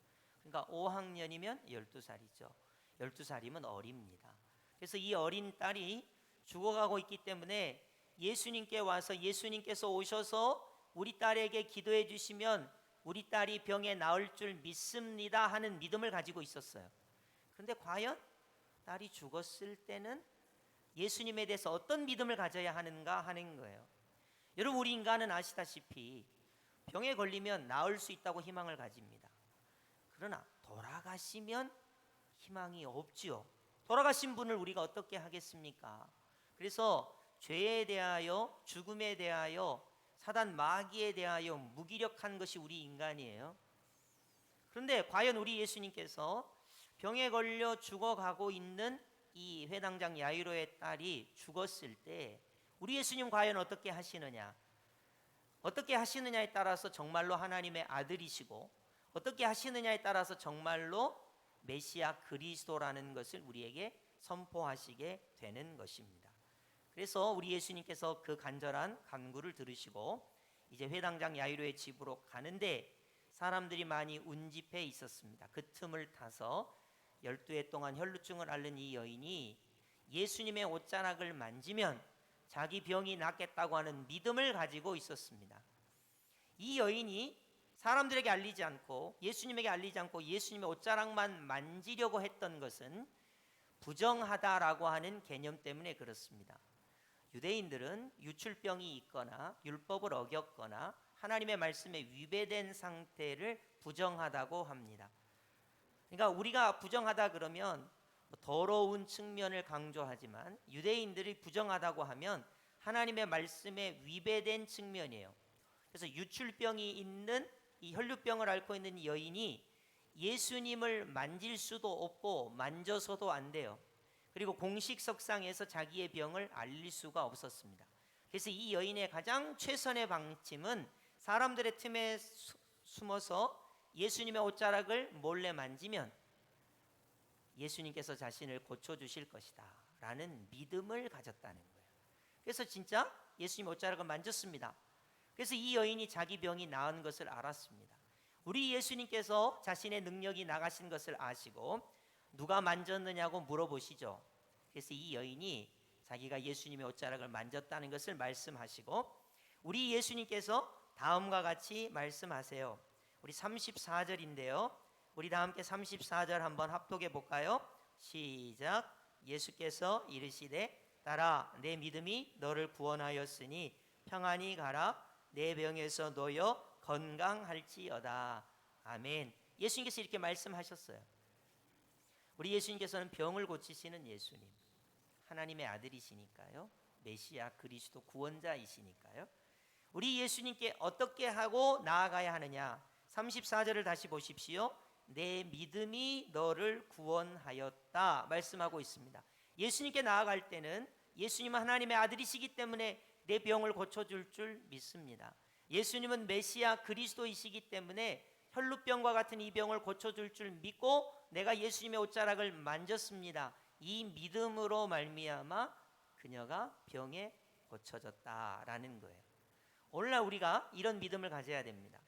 그러니까 5학년이면 12살이죠. 12살이면 어립니다. 그래서 이 어린 딸이 죽어가고 있기 때문에 예수님께 와서 예수님께서 오셔서 우리 딸에게 기도해 주시면 우리 딸이 병에 나을 줄 믿습니다 하는 믿음을 가지고 있었어요. 그런데 과연 딸이 죽었을 때는 예수님에 대해서 어떤 믿음을 가져야 하는가 하는 거예요. 여러분, 우리 인간은 아시다시피 병에 걸리면 나을 수 있다고 희망을 가집니다. 그러나 돌아가시면 희망이 없지요. 돌아가신 분을 우리가 어떻게 하겠습니까? 그래서 죄에 대하여, 죽음에 대하여, 사단 마귀에 대하여 무기력한 것이 우리 인간이에요. 그런데 과연 우리 예수님께서 병에 걸려 죽어가고 있는 이 회당장 야이로의 딸이 죽었을 때 우리 예수님 과연 어떻게 하시느냐? 어떻게 하시느냐에 따라서 정말로 하나님의 아들이시고 어떻게 하시느냐에 따라서 정말로 메시아 그리스도라는 것을 우리에게 선포하시게 되는 것입니다. 그래서 우리 예수님께서 그 간절한 간구를 들으시고 이제 회당장 야이로의 집으로 가는데 사람들이 많이 운집해 있었습니다. 그 틈을 타서 12해 동안 혈루증을 앓는 이 여인이 예수님의 옷자락을 만지면 자기 병이 낫겠다고 하는 믿음을 가지고 있었습니다. 이 여인이 사람들에게 알리지 않고 예수님에게 알리지 않고 예수님의 옷자락만 만지려고 했던 것은 부정하다라고 하는 개념 때문에 그렇습니다. 유대인들은 유출병이 있거나 율법을 어겼거나 하나님의 말씀에 위배된 상태를 부정하다고 합니다. 그러니까 우리가 부정하다 그러면 더러운 측면을 강조하지만 유대인들이 부정하다고 하면 하나님의 말씀에 위배된 측면이에요. 그래서 유출병이 있는 이 혈루병을 앓고 있는 이 여인이 예수님을 만질 수도 없고 만져서도 안 돼요. 그리고 공식석상에서 자기의 병을 알릴 수가 없었습니다. 그래서 이 여인의 가장 최선의 방침은 사람들의 틈에 숨어서 예수님의 옷자락을 몰래 만지면 예수님께서 자신을 고쳐주실 것이다 라는 믿음을 가졌다는 거예요. 그래서 진짜 예수님 옷자락을 만졌습니다. 그래서 이 여인이 자기 병이 나은 것을 알았습니다. 우리 예수님께서 자신의 능력이 나가신 것을 아시고 누가 만졌느냐고 물어보시죠. 그래서 이 여인이 자기가 예수님의 옷자락을 만졌다는 것을 말씀하시고 우리 예수님께서 다음과 같이 말씀하세요. 우리 34절인데요. 우리 다 함께 34절 한번 합독해 볼까요? 시작. 예수께서 이르시되 따라 내 믿음이 너를 구원하였으니 평안히 가라 내 병에서 놓여 건강할지어다. 아멘. 예수님께서 이렇게 말씀하셨어요. 우리 예수님께서는 병을 고치시는 예수님, 하나님의 아들이시니까요. 메시아 그리스도 구원자이시니까요. 우리 예수님께 어떻게 하고 나아가야 하느냐? 34절을 다시 보십시오. 내 믿음이 너를 구원하였다 말씀하고 있습니다. 예수님께 나아갈 때는 예수님은 하나님의 아들이시기 때문에 내 병을 고쳐줄 줄 믿습니다. 예수님은 메시아 그리스도이시기 때문에 혈루병과 같은 이 병을 고쳐줄 줄 믿고 내가 예수님의 옷자락을 만졌습니다. 이 믿음으로 말미암아 그녀가 병에 고쳐졌다라는 거예요. 오늘날 우리가 이런 믿음을 가져야 됩니다.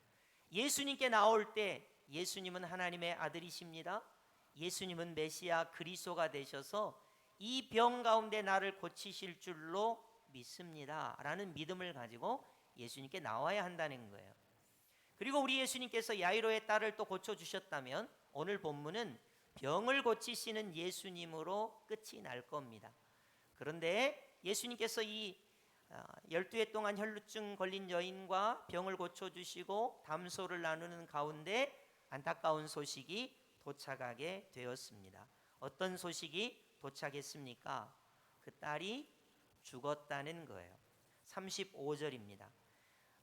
예수님께 나올 때 예수님은 하나님의 아들이십니다. 예수님은 메시아 그리스도가 되셔서 이 병 가운데 나를 고치실 줄로 믿습니다 라는 믿음을 가지고 예수님께 나와야 한다는 거예요. 그리고 우리 예수님께서 야이로의 딸을 또 고쳐주셨다면 오늘 본문은 병을 고치시는 예수님으로 끝이 날 겁니다. 그런데 예수님께서 이 12해 동안 혈루증 걸린 여인과 병을 고쳐주시고 담소를 나누는 가운데 안타까운 소식이 도착하게 되었습니다. 어떤 소식이 도착했습니까? 그 딸이 죽었다는 거예요. 35절입니다.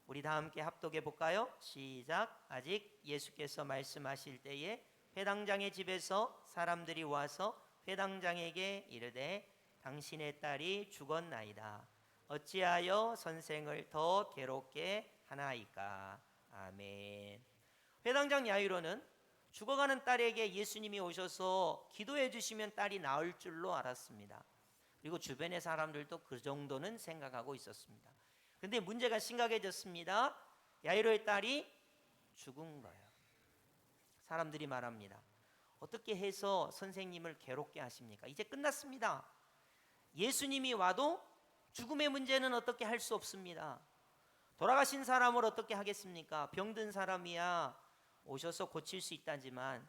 우리 다 함께 합독해 볼까요? 시작. 아직 예수께서 말씀하실 때에 회당장의 집에서 사람들이 와서 회당장에게 이르되 당신의 딸이 죽었나이다. 어찌하여 선생을 더 괴롭게 하나이까? 아멘. 회당장 야이로는 죽어가는 딸에게 예수님이 오셔서 기도해 주시면 딸이 나을 줄로 알았습니다. 그리고 주변의 사람들도 그 정도는 생각하고 있었습니다. 근데 문제가 심각해졌습니다. 야이로의 딸이 죽은 거예요. 사람들이 말합니다. 어떻게 해서 선생님을 괴롭게 하십니까? 이제 끝났습니다. 예수님이 와도 죽음의 문제는 어떻게 할 수 없습니다. 돌아가신 사람을 어떻게 하겠습니까? 병든 사람이야 오셔서 고칠 수 있다지만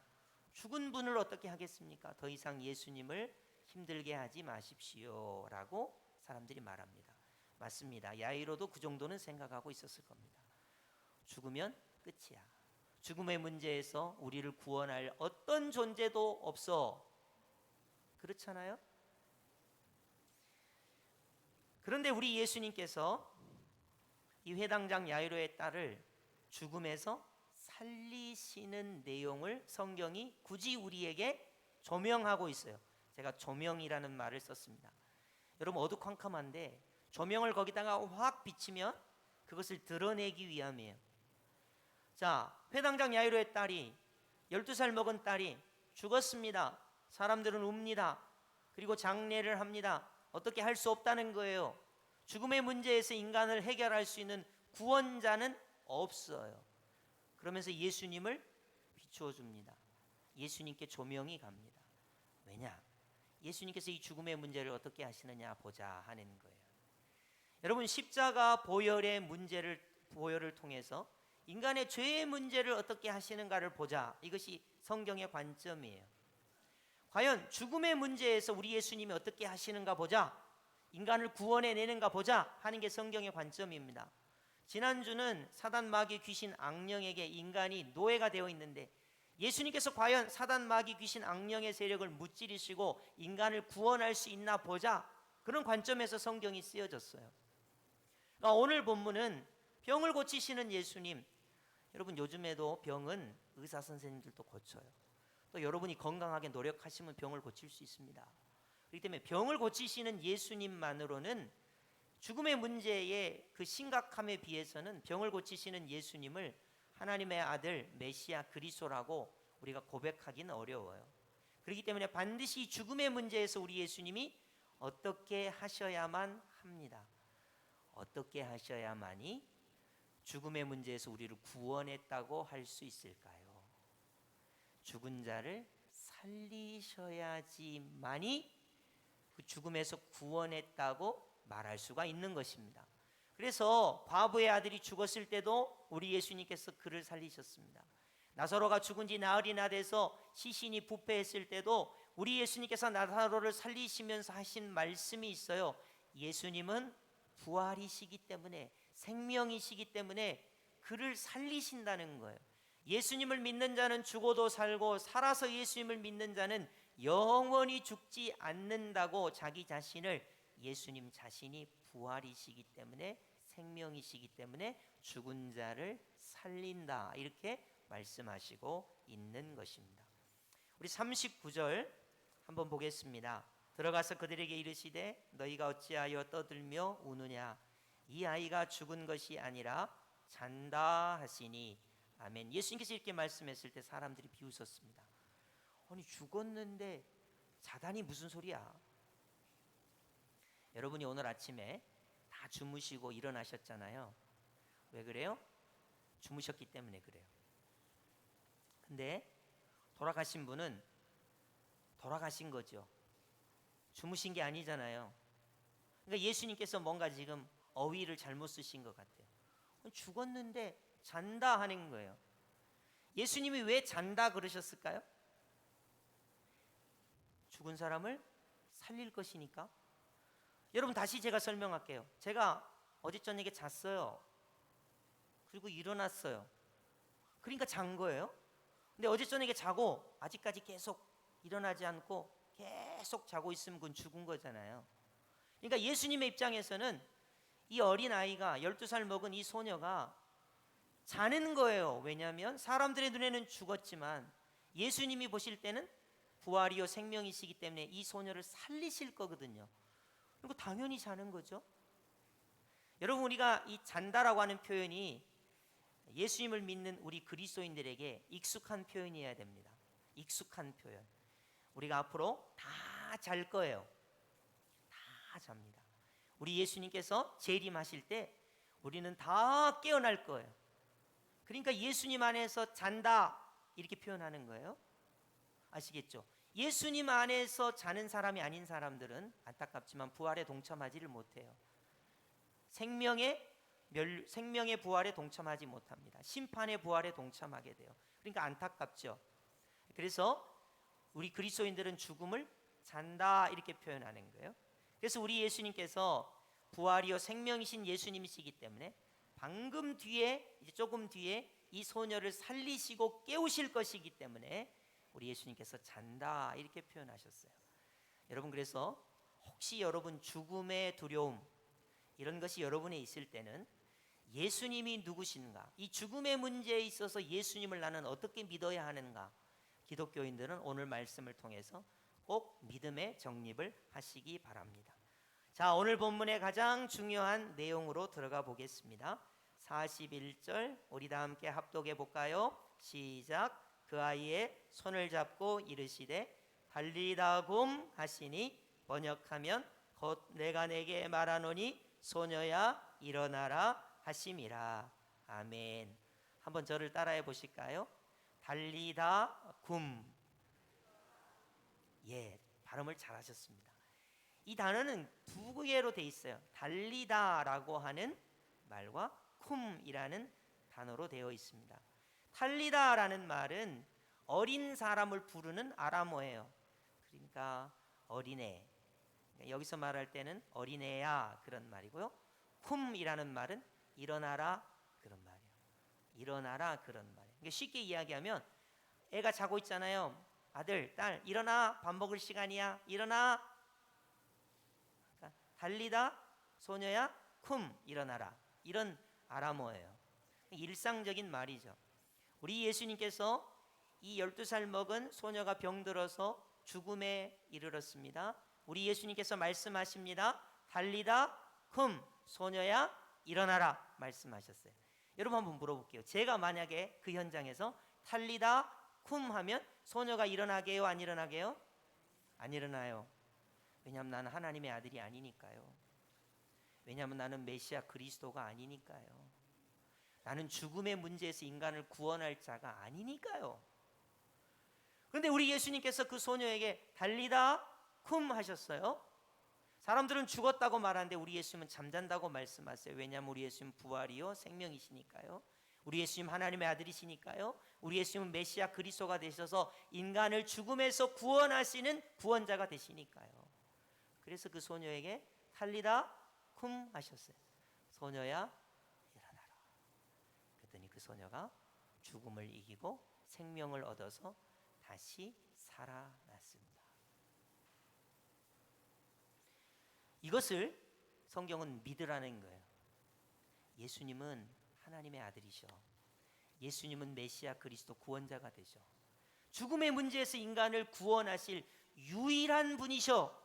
죽은 분을 어떻게 하겠습니까? 더 이상 예수님을 힘들게 하지 마십시오 라고 사람들이 말합니다. 맞습니다. 야이로도 그 정도는 생각하고 있었을 겁니다. 죽으면 끝이야. 죽음의 문제에서 우리를 구원할 어떤 존재도 없어. 그렇잖아요? 그런데 우리 예수님께서 이 회당장 야이로의 딸을 죽음에서 살리시는 내용을 성경이 굳이 우리에게 조명하고 있어요. 제가 조명이라는 말을 썼습니다. 여러분 어두컴컴한데 조명을 거기다가 확 비치면 그것을 드러내기 위함이에요. 자, 회당장 야이로의 딸이 12살 먹은 딸이 죽었습니다. 사람들은 웁니다. 그리고 장례를 합니다. 어떻게 할 수 없다는 거예요. 죽음의 문제에서 인간을 해결할 수 있는 구원자는 없어요. 그러면서 예수님을 비추어 줍니다. 예수님께 조명이 갑니다. 왜냐? 예수님께서 이 죽음의 문제를 어떻게 하시느냐 보자 하는 거예요. 여러분, 십자가 보혈을 통해서 인간의 죄의 문제를 어떻게 하시는가를 보자. 이것이 성경의 관점이에요. 과연 죽음의 문제에서 우리 예수님이 어떻게 하시는가 보자, 인간을 구원해내는가 보자 하는 게 성경의 관점입니다. 지난주는 사단, 마귀, 귀신, 악령에게 인간이 노예가 되어 있는데 예수님께서 과연 사단, 마귀, 귀신, 악령의 세력을 무찌르시고 인간을 구원할 수 있나 보자, 그런 관점에서 성경이 쓰여졌어요. 그러니까 오늘 본문은 병을 고치시는 예수님. 여러분, 요즘에도 병은 의사 선생님들도 고쳐요. 또 여러분이 건강하게 노력하시면 병을 고칠 수 있습니다. 그렇기 때문에 병을 고치시는 예수님만으로는 죽음의 문제의 그 심각함에 비해서는 병을 고치시는 예수님을 하나님의 아들 메시아 그리스도라고 우리가 고백하기는 어려워요. 그렇기 때문에 반드시 죽음의 문제에서 우리 예수님이 어떻게 하셔야만 합니다. 어떻게 하셔야만이 죽음의 문제에서 우리를 구원했다고 할 수 있을까요? 죽은 자를 살리셔야지만이 그 죽음에서 구원했다고 말할 수가 있는 것입니다. 그래서 과부의 아들이 죽었을 때도 우리 예수님께서 그를 살리셨습니다. 나사로가 죽은 지 나흘이나 돼서 시신이 부패했을 때도 우리 예수님께서 나사로를 살리시면서 하신 말씀이 있어요. 예수님은 부활이시기 때문에, 생명이시기 때문에 그를 살리신다는 거예요. 예수님을 믿는 자는 죽어도 살고 살아서 예수님을 믿는 자는 영원히 죽지 않는다고 자기 자신을, 예수님 자신이 부활이시기 때문에, 생명이시기 때문에 죽은 자를 살린다, 이렇게 말씀하시고 있는 것입니다. 우리 39절 한번 보겠습니다. 들어가서 그들에게 이르시되 너희가 어찌하여 떠들며 우느냐, 이 아이가 죽은 것이 아니라 잔다 하시니. 아멘. 예수님께서 이렇게 말씀했을 때 사람들이 비웃었습니다. 아니, 죽었는데 자다니 무슨 소리야? 여러분이 오늘 아침에 다 주무시고 일어나셨잖아요. 왜 그래요? 주무셨기 때문에 그래요. 근데 돌아가신 분은 돌아가신 거죠. 주무신 게 아니잖아요. 그러니까 예수님께서 뭔가 지금 어휘를 잘못 쓰신 것 같아요. 죽었는데 잔다 하는 거예요. 예수님이 왜 잔다 그러셨을까요? 죽은 사람을 살릴 것이니까. 여러분, 다시 제가 설명할게요. 제가 어제 저녁에 잤어요. 그리고 일어났어요. 그러니까 잔 거예요. 근데 어제 저녁에 자고 아직까지 계속 일어나지 않고 계속 자고 있으면 그건 죽은 거잖아요. 그러니까 예수님의 입장에서는 이 어린아이가, 12살 먹은 이 소녀가 자는 거예요. 왜냐하면 사람들의 눈에는 죽었지만 예수님이 보실 때는 부활이요 생명이시기 때문에 이 소녀를 살리실 거거든요. 그리고 당연히 자는 거죠. 여러분, 우리가 이 잔다라고 하는 표현이 예수님을 믿는 우리 그리스도인들에게 익숙한 표현이어야 됩니다. 익숙한 표현. 우리가 앞으로 다 잘 거예요. 다 잡니다. 우리 예수님께서 재림하실 때 우리는 다 깨어날 거예요. 그러니까 예수님 안에서 잔다 이렇게 표현하는 거예요. 아시겠죠? 예수님 안에서 자는 사람이 아닌 사람들은 안타깝지만 부활에 동참하지를 못해요. 생명의 부활에 동참하지 못합니다. 심판의 부활에 동참하게 돼요. 그러니까 안타깝죠. 그래서 우리 그리스도인들은 죽음을 잔다 이렇게 표현하는 거예요. 그래서 우리 예수님께서 부활이요 생명이신 예수님이시기 때문에 방금 뒤에, 이제 조금 뒤에 이 소녀를 살리시고 깨우실 것이기 때문에 우리 예수님께서 잔다 이렇게 표현하셨어요. 여러분, 그래서 혹시 여러분 죽음의 두려움 이런 것이 여러분에 있을 때는 예수님이 누구신가, 이 죽음의 문제에 있어서 예수님을 나는 어떻게 믿어야 하는가, 기독교인들은 오늘 말씀을 통해서 꼭 믿음의 정립을 하시기 바랍니다. 자, 오늘 본문의 가장 중요한 내용으로 들어가 보겠습니다. 41절 우리 다 함께 합독해 볼까요? 시작. 그 아이의 손을 잡고 이르시되 달리다굼 하시니 번역하면 곧 내가 내게 말하노니 소녀야 일어나라 하심이라. 아멘. 한번 저를 따라해 보실까요? 달리다 굼. 예, 발음을 잘하셨습니다. 이 단어는 두 개로 돼 있어요. 달리다라고 하는 말과 쿰이라는 단어로 되어 있습니다. 달리다라는 말은 어린 사람을 부르는 아람어예요. 그러니까 어린애. 여기서 말할 때는 어린애야 그런 말이고요. 쿰이라는 말은 일어나라 그런 말이에요. 일어나라 그런 말이에요. 그러니까 쉽게 이야기하면 애가 자고 있잖아요. 아들, 딸, 일어나. 밥 먹을 시간이야. 일어나. 그러니까 달리다 소녀야 쿰 일어나라. 이런 아람어예요. 일상적인 말이죠. 우리 예수님께서 이 12살 먹은 소녀가 병들어서 죽음에 이르렀습니다. 우리 예수님께서 말씀하십니다. 달리다 쿰 소녀야 일어나라 말씀하셨어요. 여러분 한번 물어볼게요. 제가 만약에 그 현장에서 달리다 쿰 하면 소녀가 일어나게요? 안 일어나게요? 안 일어나요. 왜냐하면 나는 하나님의 아들이 아니니까요. 왜냐하면 나는 메시아 그리스도가 아니니까요. 나는 죽음의 문제에서 인간을 구원할 자가 아니니까요. 그런데 우리 예수님께서 그 소녀에게 달리다 쿰 하셨어요. 사람들은 죽었다고 말하는데 우리 예수님은 잠잔다고 말씀하세요. 왜냐하면 우리 예수님은 부활이요 생명이시니까요. 우리 예수님 하나님의 아들이시니까요. 우리 예수님은 메시아 그리스도가 되셔서 인간을 죽음에서 구원하시는 구원자가 되시니까요. 그래서 그 소녀에게 달리다 쿰 하셨어요. 소녀야 일어나라. 그랬더니 그 소녀가 죽음을 이기고 생명을 얻어서 다시 살아났습니다. 이것을 성경은 믿으라는 거예요. 예수님은 하나님의 아들이셔. 예수님은 메시아 그리스도 구원자가 되셔. 죽음의 문제에서 인간을 구원하실 유일한 분이셔.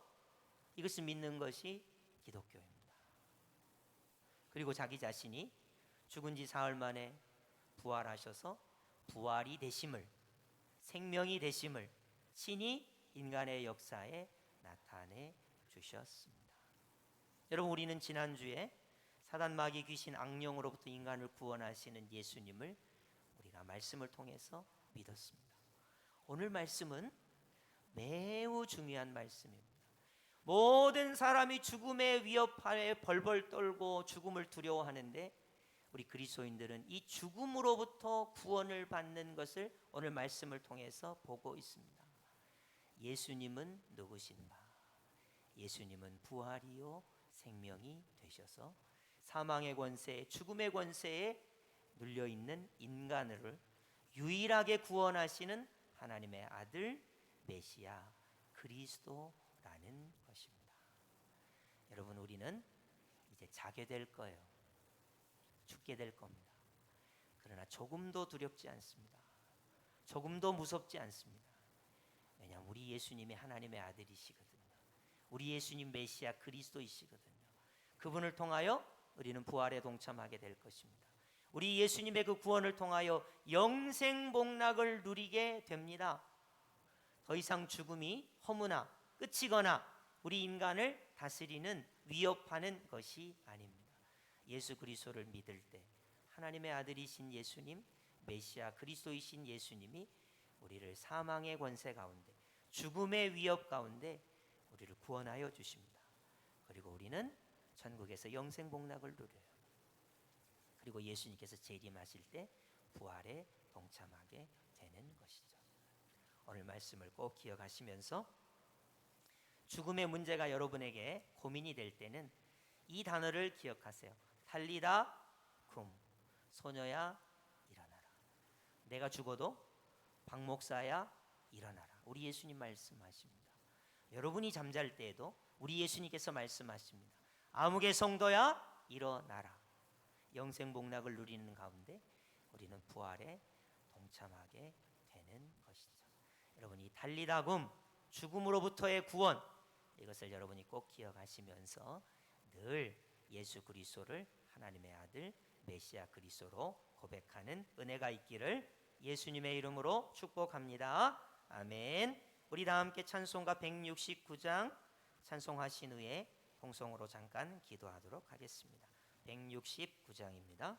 이것을 믿는 것이 기독교입니다. 그리고 자기 자신이 죽은 지 사흘 만에 부활하셔서 부활이 되심을, 생명이 되심을 친히 인간의 역사에 나타내 주셨습니다. 여러분, 우리는 지난주에 사단 마귀 귀신 악령으로부터 인간을 구원하시는 예수님을 우리가 말씀을 통해서 믿었습니다. 오늘 말씀은 매우 중요한 말씀입니다. 모든 사람이 죽음의 위협하에 벌벌 떨고 죽음을 두려워하는데 우리 그리스도인들은 이 죽음으로부터 구원을 받는 것을 오늘 말씀을 통해서 보고 있습니다. 예수님은 누구신가? 예수님은 부활이요 생명이 되셔서 사망의 권세, 죽음의 권세에 눌려있는 인간을 유일하게 구원하시는 하나님의 아들 메시아 그리스도라는 것입니다. 여러분, 우리는 이제 자게 될 거예요. 죽게 될 겁니다. 그러나 조금도 두렵지 않습니다. 조금도 무섭지 않습니다. 왜냐하면 우리 예수님이 하나님의 아들이시거든요. 우리 예수님 메시아 그리스도이시거든요. 그분을 통하여 우리는 부활에 동참하게 될 것입니다. 우리 예수님의 그 구원을 통하여 영생 복락을 누리게 됩니다. 더 이상 죽음이 허무나 끝이거나 우리 인간을 다스리는 위협하는 것이 아닙니다. 예수 그리스도를 믿을 때 하나님의 아들이신 예수님, 메시아 그리스도이신 예수님이 우리를 사망의 권세 가운데, 죽음의 위협 가운데 우리를 구원하여 주십니다. 그리고 우리는 천국에서 영생 복락을 누려요. 그리고 예수님께서 재림하실 때 부활에 동참하게 되는 것이죠. 오늘 말씀을 꼭 기억하시면서 죽음의 문제가 여러분에게 고민이 될 때는 이 단어를 기억하세요. 달리다 쿰, 소녀야 일어나라. 내가 죽어도 박 목사야 일어나라. 우리 예수님 말씀하십니다. 여러분이 잠잘 때에도 우리 예수님께서 말씀하십니다. 아무개 성도야 일어나라. 영생 복락을 누리는 가운데 우리는 부활에 동참하게 되는 것이죠. 여러분, 이 달리다 굼, 죽음으로부터의 구원, 이것을 여러분이 꼭 기억하시면서 늘 예수 그리스도를 하나님의 아들 메시아 그리스도로 고백하는 은혜가 있기를 예수님의 이름으로 축복합니다. 아멘. 우리 다 함께 찬송가 169장 찬송하신 후에 통성으로 잠깐 기도하도록 하겠습니다. 169장입니다.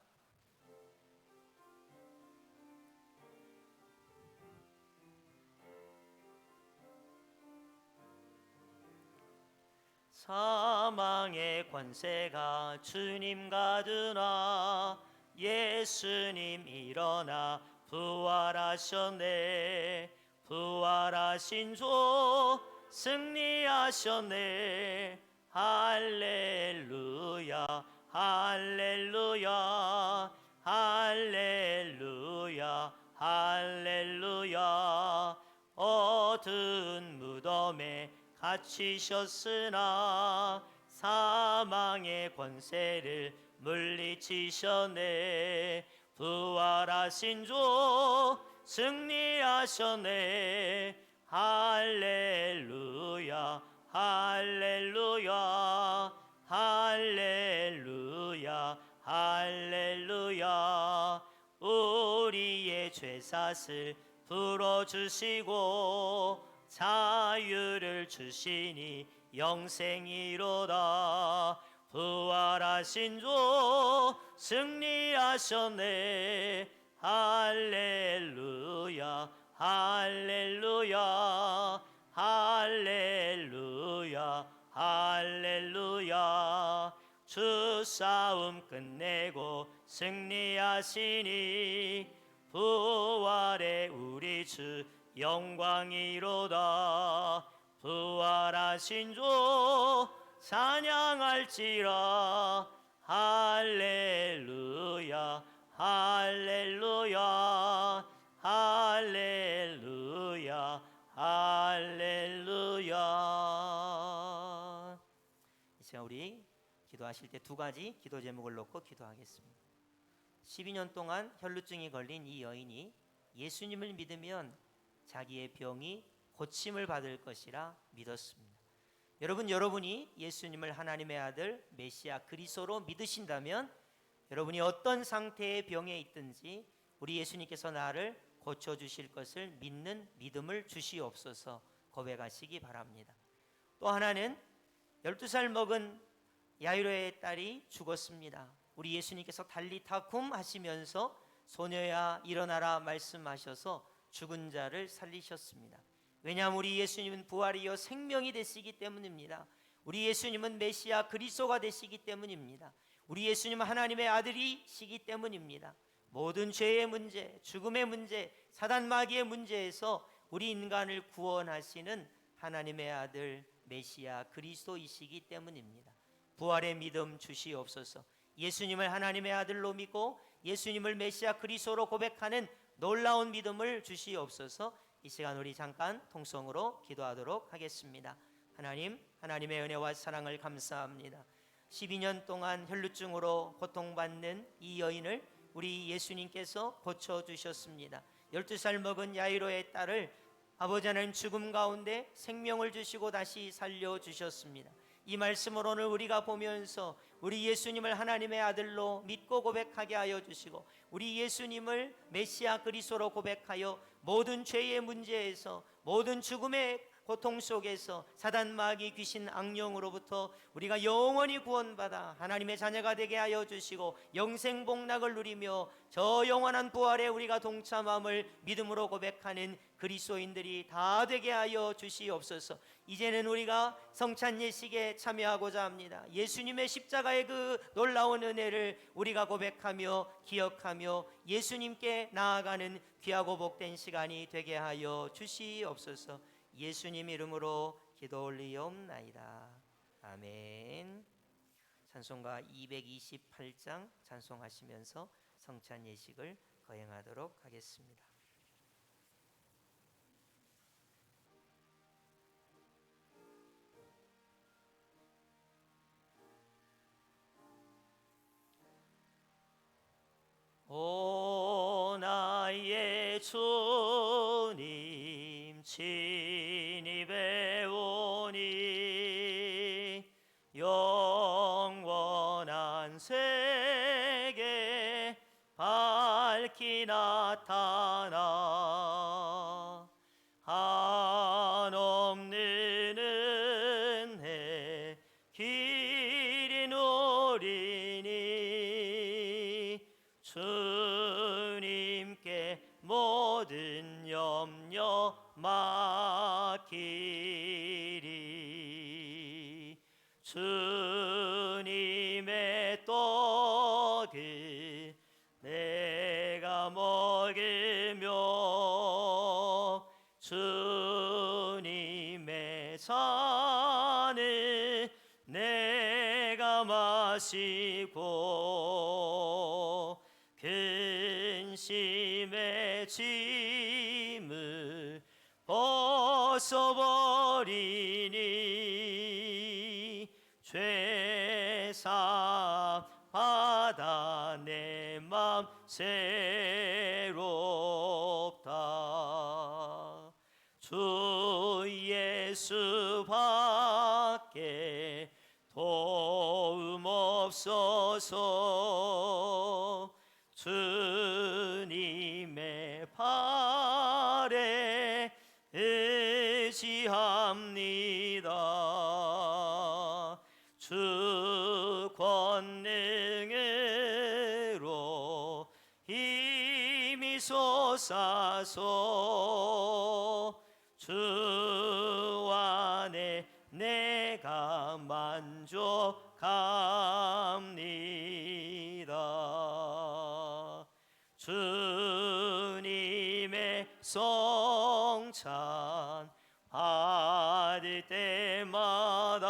사망의 권세가 주님 가두나 예수님 일어나 부활하셨네. 부활하신 주 승리하셨네. 할렐루야 할렐루야 할렐루야 할렐루야. 어두운 무덤에 갇히셨으나 사망의 권세를 물리치셨네. 부활하신 주 승리하셨네. 할렐루야 할렐루야 할렐루야 할렐루야. 우리의 죄사슬 풀어주시고 자유를 주시니 영생이로다. 부활하신 주 승리하셨네. 할렐루야 할렐루야 할렐루야 할렐루야. 주 싸움 끝내고 승리하시니 부활의 우리 주 영광이로다. 부활하신 주 찬양할지라. 할렐루야 할렐루야 할렐루야 할렐루야. 이 시간 우리 기도하실 때 두 가지 기도 제목을 놓고 기도하겠습니다. 12년 동안 혈루증이 걸린 이 여인이 예수님을 믿으면 자기의 병이 고침을 받을 것이라 믿었습니다. 여러분이 예수님을 하나님의 아들 메시아 그리스도로 믿으신다면 여러분이 어떤 상태의 병에 있든지 우리 예수님께서 나를 고쳐주실 것을 믿는 믿음을 주시옵소서 고백하시기 바랍니다. 또 하나는 12살 먹은 야이로의 딸이 죽었습니다. 우리 예수님께서 달리타쿰 하시면서 소녀야 일어나라 말씀하셔서 죽은 자를 살리셨습니다. 왜냐하면 우리 예수님은 부활이요 생명이 되시기 때문입니다. 우리 예수님은 메시아 그리스도가 되시기 때문입니다. 우리 예수님은 하나님의 아들이시기 때문입니다. 모든 죄의 문제, 죽음의 문제, 사단 마귀의 문제에서 우리 인간을 구원하시는 하나님의 아들 메시아 그리스도이시기 때문입니다. 부활의 믿음 주시옵소서. 예수님을 하나님의 아들로 믿고 예수님을 메시아 그리스도로 고백하는 놀라운 믿음을 주시옵소서. 이 시간 우리 잠깐 통성으로 기도하도록 하겠습니다. 하나님, 하나님의 은혜와 사랑을 감사합니다. 12년 동안 혈루증으로 고통받는 이 여인을 우리 예수님께서 고쳐주셨습니다. 12살 먹은 야이로의 딸을 아버지 하나님 죽음 가운데 생명을 주시고 다시 살려주셨습니다. 이 말씀을 오늘 우리가 보면서 우리 예수님을 하나님의 아들로 믿고 고백하게 하여 주시고 우리 예수님을 메시아 그리스도로 고백하여 모든 죄의 문제에서 모든 죽음의 고통 속에서 사단 마귀 귀신 악령으로부터 우리가 영원히 구원받아 하나님의 자녀가 되게 하여 주시고 영생 복락을 누리며 저 영원한 부활에 우리가 동참함을 믿음으로 고백하는 그리스도인들이 다 되게 하여 주시옵소서. 이제는 우리가 성찬 예식에 참여하고자 합니다. 예수님의 십자가의 그 놀라운 은혜를 우리가 고백하며 기억하며 예수님께 나아가는 귀하고 복된 시간이 되게 하여 주시옵소서. 예수님 이름으로 기도 올리옵나이다. 아멘. 찬송가 228장 찬송하시면서 성찬 예식을 거행하도록 하겠습니다. 오 나의 주님 진입해 오니 영원한 세계 밝히 나타나 한없는 은혜 길이 누리니 주님께 모든 염려 맡기리. 주님의 떡을 내가 먹으며 주님의 잔을 내가 마시고 근심의 짐을 벗어버리니 죄사 받아 내 맘 새롭다. 주 예수밖에 도움 없어서 주님의 발에 의지합니다. 주 권능으로 힘이 솟아서 주 안에 내가 만족합니다. 주님의 성찬 받을 때마다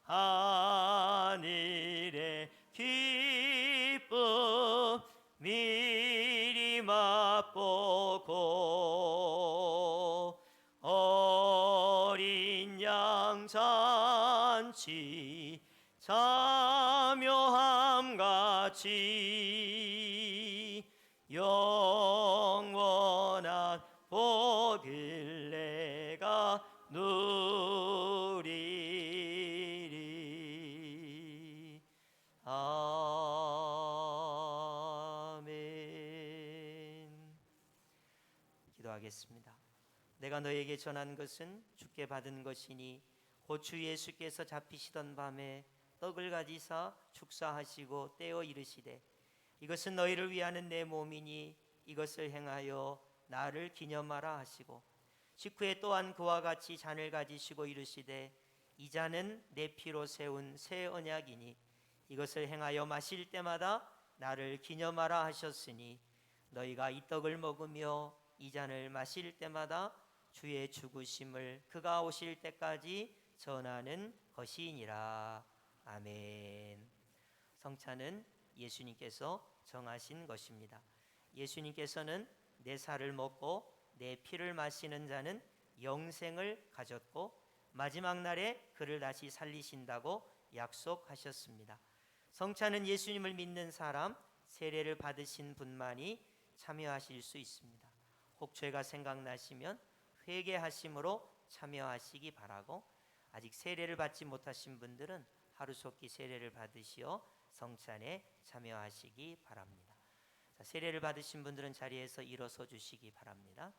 하늘의 기쁨 미리 맛보고 어린 양 잔치 참여함같이 영원한 복을 내가 누리리. 아멘. 기도하겠습니다. 내가 너에게 전한 것은 주께 받은 것이니 곧 주 예수께서 잡히시던 밤에 떡을 가지사 축사하시고 떼어 이르시되 이것은 너희를 위하는 내 몸이니 이것을 행하여 나를 기념하라 하시고 식후에 또한 그와 같이 잔을 가지시고 이르시되 이 잔은 내 피로 세운 새 언약이니 이것을 행하여 마실 때마다 나를 기념하라 하셨으니 너희가 이 떡을 먹으며 이 잔을 마실 때마다 주의 죽으심을 그가 오실 때까지 전하는 것이니라. 아멘. 성찬은 예수님께서 정하신 것입니다. 예수님께서는 내 살을 먹고 내 피를 마시는 자는 영생을 가졌고 마지막 날에 그를 다시 살리신다고 약속하셨습니다. 성찬은 예수님을 믿는 사람, 세례를 받으신 분만이 참여하실 수 있습니다. 혹 죄가 생각나시면 회개하심으로 참여하시기 바라고, 아직 세례를 받지 못하신 분들은 하루속히 세례를 받으시어 성찬에 참여하시기 바랍니다. 자, 세례를 받으신 분들은 자리에서 일어서 주시기 바랍니다.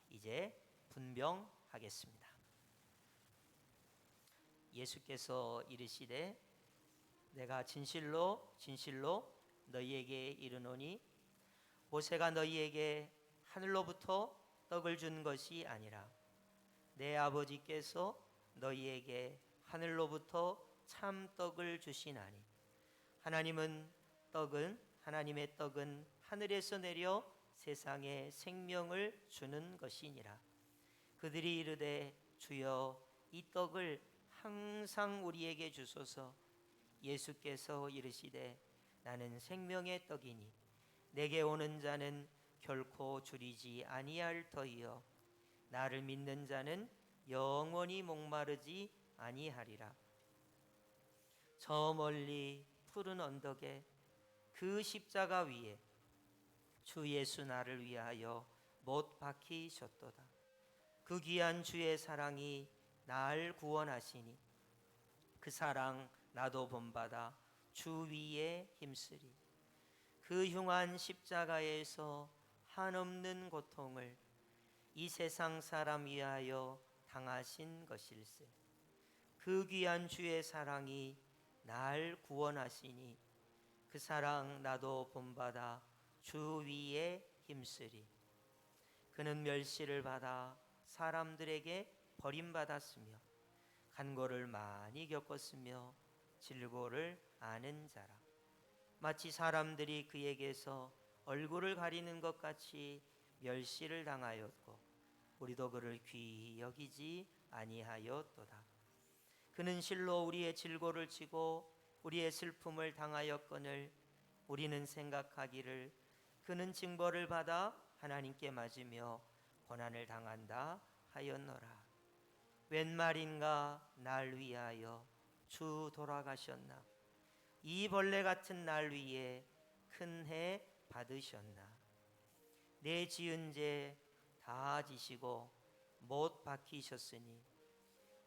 이제 분병하겠습니다. 예수께서 이르시되 내가 진실로 진실로 너희에게 이르노니 모세가 너희에게 하늘로부터 떡을 준 것이 아니라 내 아버지께서 너희에게 하늘로부터 참 떡을 주시나니 하나님의 떡은 하늘에서 내려 세상에 생명을 주는 것이니라. 그들이 이르되 주여 이 떡을 항상 우리에게 주소서. 예수께서 이르시되 나는 생명의 떡이니 내게 오는 자는 결코 줄이지 아니할 터이요 나를 믿는 자는 영원히 목마르지 아니하리라. 저 멀리 푸른 언덕에 그 십자가 위에 주 예수 나를 위하여 못 박히셨도다. 그 귀한 주의 사랑이 날 구원하시니 그 사랑 나도 본받아 주 위에 힘쓰리. 그 흉한 십자가에서 한없는 고통을 이 세상 사람 위하여 당하신 것일세. 그 귀한 주의 사랑이 날 구원하시니 그 사랑 나도 본받아 주 위에 힘쓰리. 그는 멸시를 받아 사람들에게 버림받았으며 간고를 많이 겪었으며 질고를 아는 자라. 마치 사람들이 그에게서 얼굴을 가리는 것 같이 멸시를 당하였고 우리도 그를 귀히 여기지 아니하였도다. 그는 실로 우리의 질고를 지고 우리의 슬픔을 당하였거늘 우리는 생각하기를 그는 징벌을 받아 하나님께 맞으며 고난을 당한다 하였노라. 웬 말인가 날 위하여 주 돌아가셨나. 이 벌레 같은 날 위에 큰 해 받으셨나. 내 지은 죄 다 지시고 못 박히셨으니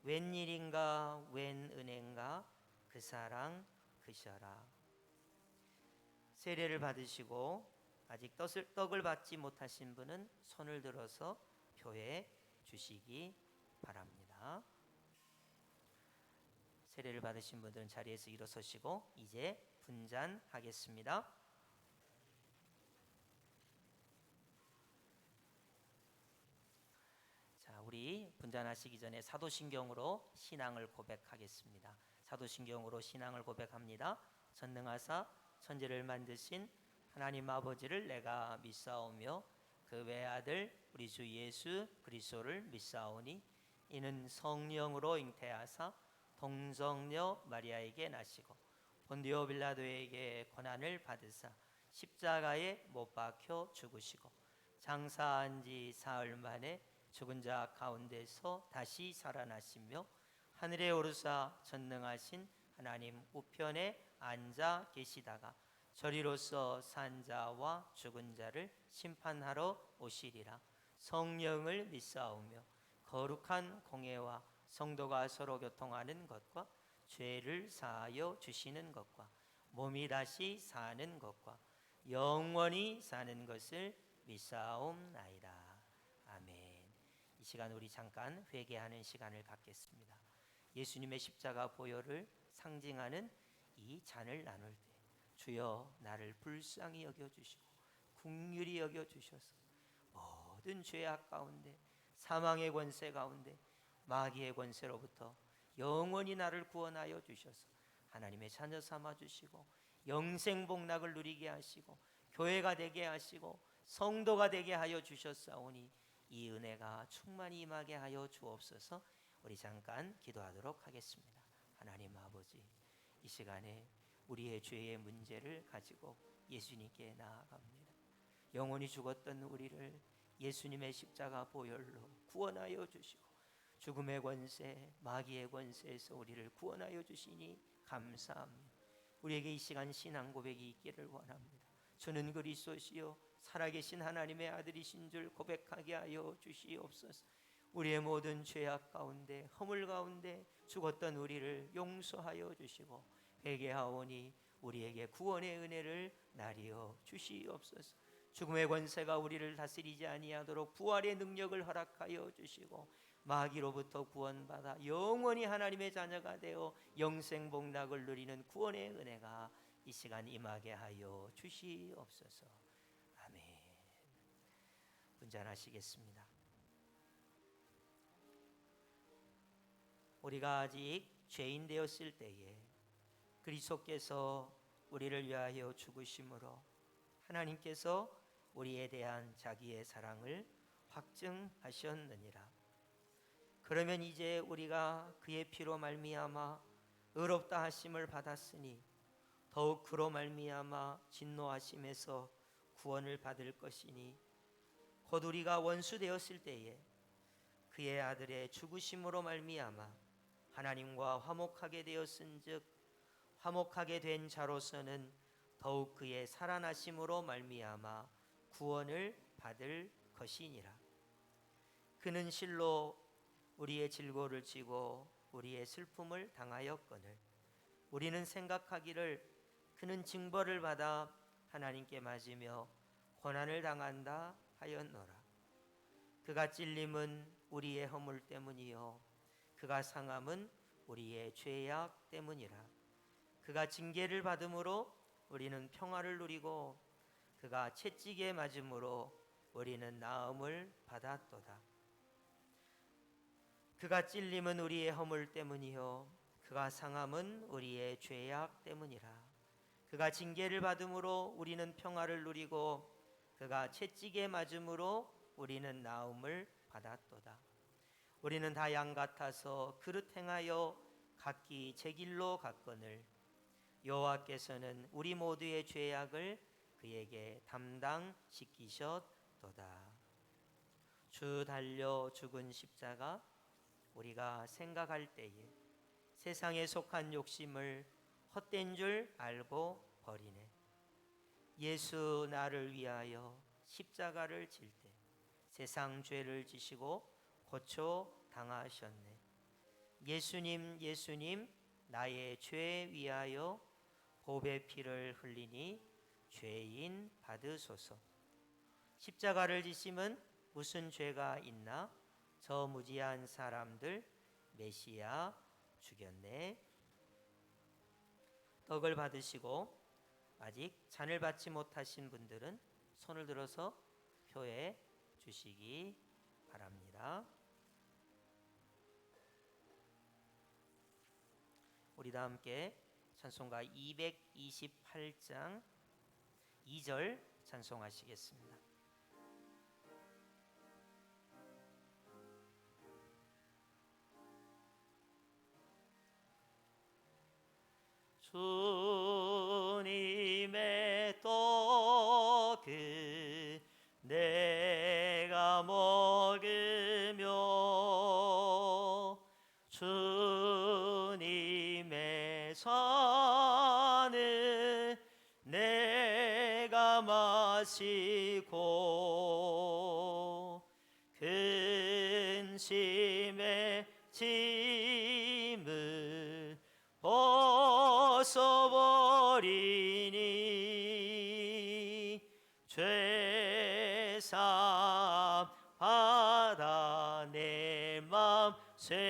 웬일인가 웬 은혜인가 그 사랑 그셔라. 세례를 받으시고 아직 떡을 받지 못하신 분은 손을 들어서 표해 주시기 바랍니다. 세례를 받으신 분들은 자리에서 일어서시고 이제 분잔하겠습니다. 자, 우리 분잔하시기 전에 사도신경으로 신앙을 고백하겠습니다. 사도신경으로 신앙을 고백합니다. 전능하사 천지를 만드신 하나님 아버지를 내가 믿사오며 그 외아들 우리 주 예수 그리스도를 믿사오니 이는 성령으로 잉태하사 동정녀 마리아에게 나시고 본디오 빌라도에게 고난을 받으사 십자가에 못 박혀 죽으시고 장사한 지 사흘 만에 죽은 자 가운데서 다시 살아나시며 하늘에 오르사 전능하신 하나님 우편에 앉아 계시다가 저리로서 산 자와 죽은 자를 심판하러 오시리라. 성령을 믿사오며 거룩한 공예와 성도가 서로 교통하는 것과 죄를 사하여 주시는 것과 몸이 다시 사는 것과 영원히 사는 것을 믿사옵나이다. 아멘. 이 시간 우리 잠깐 회개하는 시간을 갖겠습니다. 예수님의 십자가 보혈을 상징하는 이 잔을 나눌 때 주여 나를 불쌍히 여겨주시고 긍휼히 여겨주셔서 모든 죄악 가운데 사망의 권세 가운데 마귀의 권세로부터 영원히 나를 구원하여 주셔서 하나님의 자녀 삼아 주시고 영생 복락을 누리게 하시고 교회가 되게 하시고 성도가 되게 하여 주셨사오니 이 은혜가 충만히 임하게 하여 주옵소서. 우리 잠깐 기도하도록 하겠습니다. 하나님 아버지, 이 시간에 우리의 죄의 문제를 가지고 예수님께 나아갑니다. 영원히 죽었던 우리를 예수님의 십자가 보혈로 구원하여 주시고 죽음의 권세, 마귀의 권세에서 우리를 구원하여 주시니 감사합니다. 우리에게 이 시간 신앙 고백이 있기를 원합니다. 주는 그리스도시요 살아계신 하나님의 아들이신 줄 고백하게 하여 주시옵소서. 우리의 모든 죄악 가운데 허물 가운데 죽었던 우리를 용서하여 주시고 회개하오니 우리에게 구원의 은혜를 나리어 주시옵소서. 죽음의 권세가 우리를 다스리지 아니하도록 부활의 능력을 허락하여 주시고 마귀로부터 구원받아 영원히 하나님의 자녀가 되어 영생 복락을 누리는 구원의 은혜가 이 시간 임하게 하여 주시옵소서. 아멘. 분잔하시겠습니다. 우리가 아직 죄인 되었을 때에 그리스도께서 우리를 위하여 죽으심으로 하나님께서 우리에 대한 자기의 사랑을 확증하셨느니라. 그러면 이제 우리가 그의 피로 말미암아 의롭다 하심을 받았으니 더욱 그로 말미암아 진노하심에서 구원을 받을 것이니 곧 우리가 원수 되었을 때에 그의 아들의 죽으심으로 말미암아 하나님과 화목하게 되었은즉 화목하게 된 자로서는 더욱 그의 살아나심으로 말미암아 구원을 받을 것이니라. 그는 실로 우리의 질고를 지고 우리의 슬픔을 당하였거늘 우리는 생각하기를 그는 징벌을 받아 하나님께 맞으며 고난을 당한다 하였노라. 그가 찔림은 우리의 허물 때문이요 그가 상함은 우리의 죄악 때문이라. 그가 징계를 받음으로 우리는 평화를 누리고 그가 채찍에 맞음으로 우리는 나음을 받았도다. 그가 찔림은 우리의 허물 때문이요 그가 상함은 우리의 죄악 때문이라. 그가 징계를 받음으로 우리는 평화를 누리고 그가 채찍에 맞음으로 우리는 나음을 받았도다. 우리는 다 양 같아서 그릇 행하여 각기 제 길로 갔거늘 여호와께서는 우리 모두의 죄악을 그에게 담당시키셨도다. 주 달려 죽은 십자가, 우리가 생각할 때에 세상에 속한 욕심을 헛된 줄 알고 버리네. 예수 나를 위하여 십자가를 질 때 세상 죄를 지시고 고쳐 당하셨네. 예수님 예수님 나의 죄 위하여 보배 피를 흘리니 죄인 받으소서. 십자가를 지심은 무슨 죄가 있나? 저 무지한 사람들 메시아 죽였네. 떡을 받으시고 아직 잔을 받지 못하신 분들은 손을 들어서 표해 주시기 바랍니다. 우리 다 함께 찬송가 228장 2절 찬송하시겠습니다. 주님의 떡을 내가 먹으며 주님의 잔을 내가 마시고 근심의 짐을 벗어버리니 죄삼 받아 내 맘 새롭다.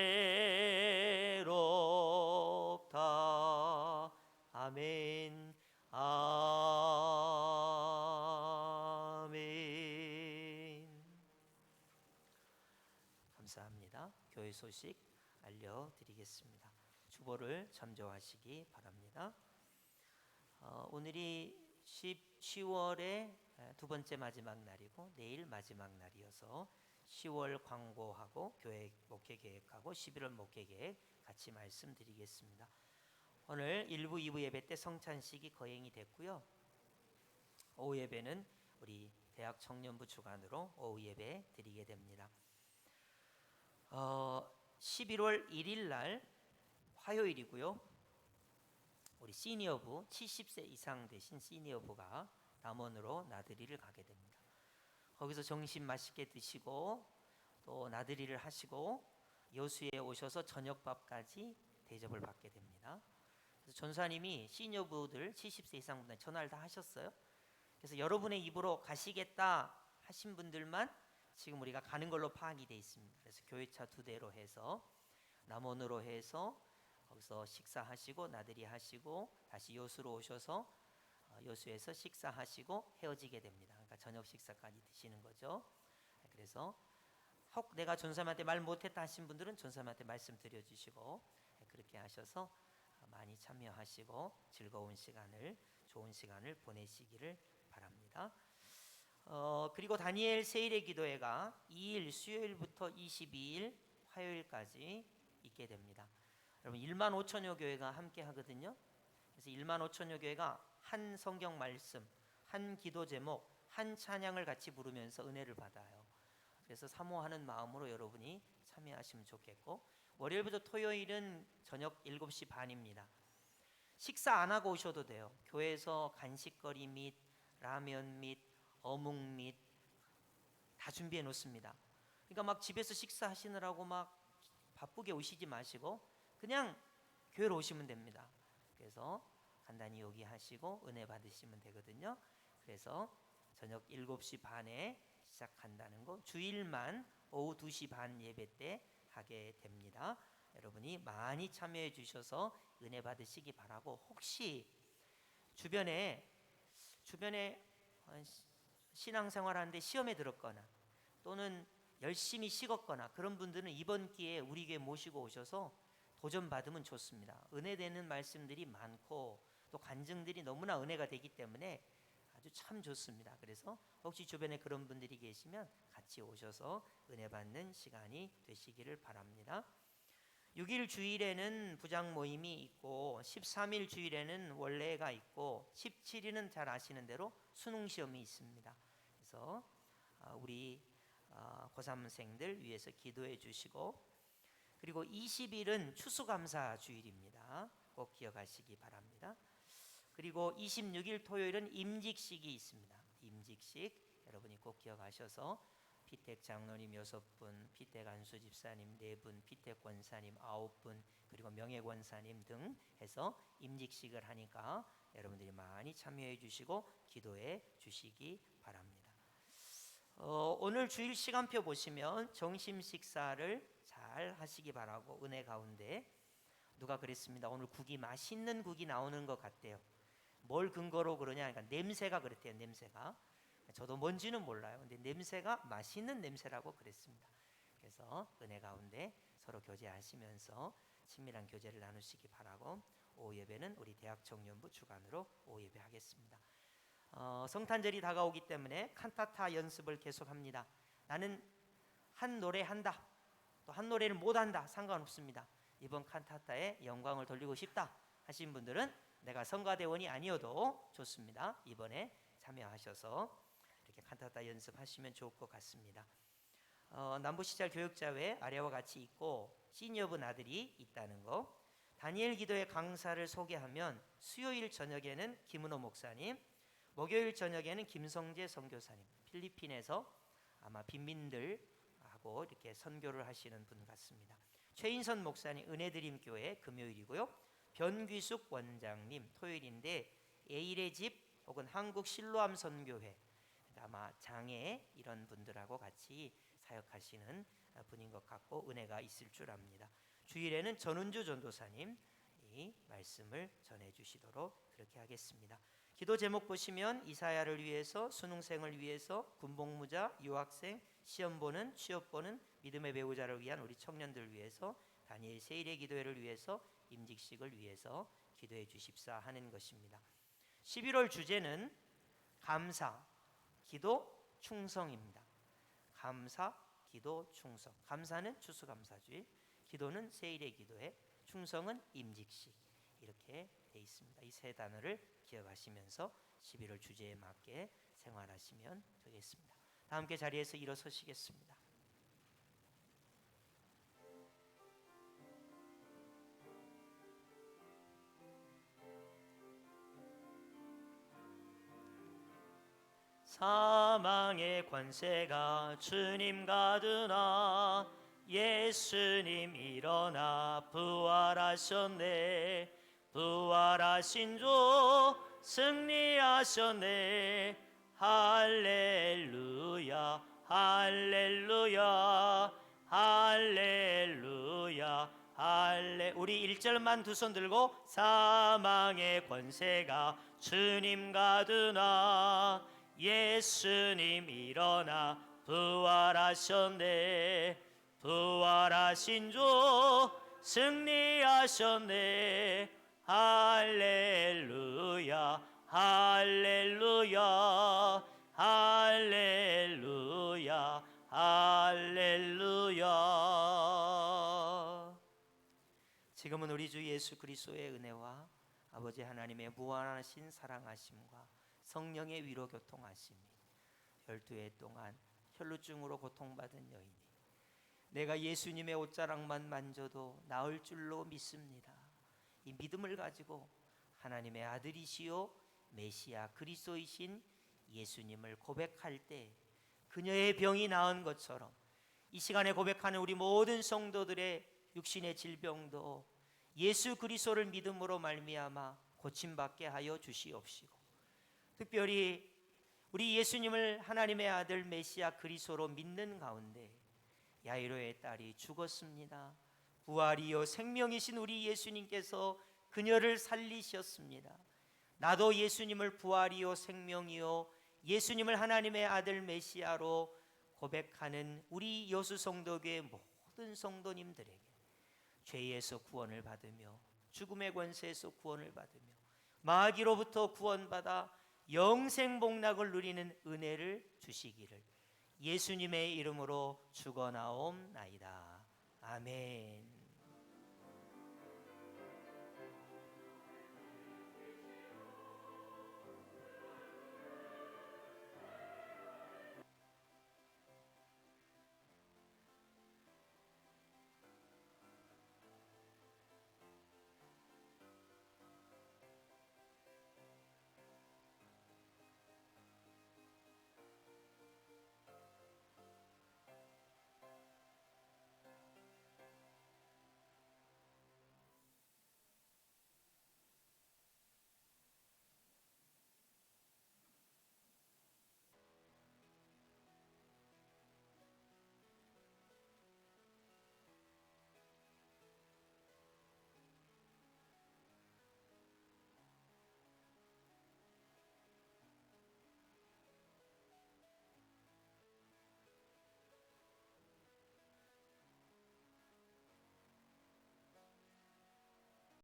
아멘 아멘. 감사합니다. 교회 소식 알려드리겠습니다. 주보를 참조하시기 바랍니다. 오늘이 10월의 두 번째 마지막 날이고 내일 마지막 날이어서 10월 광고하고 교회 목회 계획하고 11월 목회 계획 같이 말씀드리겠습니다. 오늘 1부 2부 예배 때 성찬식이 거행이 됐고요. 오후 예배는 우리 대학 청년부 주관으로 오후 예배 드리게 됩니다. 11월 1일 날 화요일이고요. 우리 시니어부 70세 이상 되신 시니어부가 남원으로 나들이를 가게 됩니다. 거기서 점심 맛있게 드시고 또 나들이를 하시고 여수에 오셔서 저녁밥까지 대접을 받게 됩니다. 그래서 전사님이 시니어부들 70세 이상 분들 전화를 다 하셨어요. 그래서 여러분의 입으로 가시겠다 하신 분들만 지금 우리가 가는 걸로 파악이 돼 있습니다. 그래서 교회차 2대로 해서 남원으로 해서 거기서 식사하시고 나들이 하시고 다시 여수로 오셔서 여수에서 식사하시고 헤어지게 됩니다. 그러니까 저녁 식사까지 드시는 거죠. 그래서 혹 내가 전사님한테 말 못했다 하신 분들은 전사님한테 말씀 드려주시고 그렇게 하셔서 많이 참여하시고 즐거운 시간을 좋은 시간을 보내시기를 바랍니다. 그리고 다니엘 세일의 기도회가 2일 수요일부터 22일 화요일까지 있게 됩니다. 여러분 1만 5천여 교회가 함께 하거든요. 그래서 1만 5천여 교회가 한 성경 말씀, 한 기도 제목, 한 찬양을 같이 부르면서 은혜를 받아요. 그래서 사모하는 마음으로 여러분이 참여하시면 좋겠고, 월요일부터 토요일은 저녁 7시 반입니다. 식사 안 하고 오셔도 돼요. 교회에서 간식거리 및 라면 및 어묵 및 다 준비해 놓습니다. 그러니까 막 집에서 식사하시느라고 막 바쁘게 오시지 마시고 그냥 교회로 오시면 됩니다. 그래서 간단히 요기하시고 은혜 받으시면 되거든요. 그래서 저녁 7시 반에 시작한다는 거, 주일만 오후 2시 반 예배 때 하게 됩니다. 여러분이 많이 참여해 주셔서 은혜 받으시기 바라고, 혹시 주변에 신앙생활 하는데 시험에 들었거나 또는 열심히 식었거나 그런 분들은 이번 기회에 우리 교회 모시고 오셔서 도전 받으면 좋습니다. 은혜되는 말씀들이 많고 또 간증들이 너무나 은혜가 되기 때문에 아주 참 좋습니다. 그래서 혹시 주변에 그런 분들이 계시면 같이 오셔서 은혜 받는 시간이 되시기를 바랍니다. 6일 주일에는 부장 모임이 있고 13일 주일에는 원래가 있고 17일은 잘 아시는 대로 수능 시험이 있습니다. 그래서 우리 고3생들 위해서 기도해 주시고, 그리고 20일은 추수감사 주일입니다. 꼭 기억하시기 바랍니다. 그리고 26일 토요일은 임직식이 있습니다. 임직식 여러분이 꼭 기억하셔서 피택 장로님 6분, 피택 안수 집사님 4분, 피택 권사님 9분, 그리고 명예 권사님 등 해서 임직식을 하니까 여러분들이 많이 참여해 주시고 기도해 주시기 바랍니다. 오늘 주일 시간표 보시면 점심 식사를 잘 하시기 바라고, 은혜 가운데 누가 그랬습니다. 오늘 국이 맛있는 국이 나오는 것 같대요. 뭘 근거로 그러냐? 그러니까 냄새가 그랬대요. 냄새가. 저도 뭔지는 몰라요. 근데 냄새가 맛있는 냄새라고 그랬습니다. 그래서 은혜 가운데 서로 교제하시면서 친밀한 교제를 나누시기 바라고, 오후 예배는 우리 대학 청년부 주관으로 오후 예배 하겠습니다. 성탄절이 다가오기 때문에 칸타타 연습을 계속합니다. 나는 한 노래 한다, 또 한 노래를 못한다, 상관없습니다. 이번 칸타타에 영광을 돌리고 싶다 하신 분들은 내가 성가대원이 아니어도 좋습니다. 이번에 참여하셔서 이렇게 칸타타 연습하시면 좋을 것 같습니다. 남부시찰 교육자회 아래와 같이 있고 시니어분 아들이 있다는 거, 다니엘 기도의 강사를 소개하면 수요일 저녁에는 김은호 목사님, 목요일 저녁에는 김성재 선교사님, 필리핀에서 아마 빈민들하고 이렇게 선교를 하시는 분 같습니다. 최인선 목사님 은혜드림 교회 금요일이고요. 변귀숙 원장님 토요일인데 에일의 집 혹은 한국 실로암 선교회, 아마 장애 이런 분들하고 같이 사역하시는 분인 것 같고 은혜가 있을 줄 압니다. 주일에는 전은주 전도사님 이 말씀을 전해주시도록 그렇게 하겠습니다. 기도 제목 보시면 이사야를 위해서, 수능생을 위해서, 군복무자, 유학생, 시험 보는, 취업 보는, 믿음의 배우자를 위한 우리 청년들 위해서, 다니엘 세일의 기도회를 위해서, 임직식을 위해서 기도해 주십사 하는 것입니다. 11월 주제는 감사, 기도, 충성입니다. 감사, 기도, 충성. 감사는 추수감사주일, 기도는 세일의 기도회, 충성은 임직식, 이렇게 돼 있습니다. 이 세 단어를 기억하시면서 11월 주제에 맞게 생활하시면 되겠습니다. 다 함께 자리에서 일어서시겠습니다. 사망의 권세가 주님 가두나 예수님 일어나 부활하셨네. 부활하신 주 승리하셨네. 할렐루야 할렐루야 할렐루야 할레. 우리 1절만 두 손 들고 사망의 권세가 주님 가두나 예수님 일어나 부활하셨네. 부활하신 주 승리하셨네. 할렐루야 할렐루야 할렐루야 할렐루야. 지금은 우리 주 예수 그리스도의 은혜와 아버지 하나님의 무한하신 사랑하심과 성령의 위로 교통하심이 12해 동안 혈루증으로 고통받은 여인이 내가 예수님의 옷자락만 만져도 나을 줄로 믿습니다. 이 믿음을 가지고 하나님의 아들이시요 메시아 그리스도이신 예수님을 고백할 때 그녀의 병이 나은 것처럼 이 시간에 고백하는 우리 모든 성도들의 육신의 질병도 예수 그리스도를 믿음으로 말미암아 고침받게 하여 주시옵시고, 특별히 우리 예수님을 하나님의 아들 메시아 그리스도로 믿는 가운데 야이로의 딸이 죽었습니다. 부활이요 생명이신 우리 예수님께서 그녀를 살리셨습니다. 나도 예수님을 부활이요 생명이요 예수님을 하나님의 아들 메시아로 고백하는 우리 여수 성도교회 모든 성도님들에게 죄에서 구원을 받으며 죽음의 권세에서 구원을 받으며 마귀로부터 구원받아 영생 복락을 누리는 은혜를 주시기를 예수님의 이름으로 축원하옵나이다. 아멘.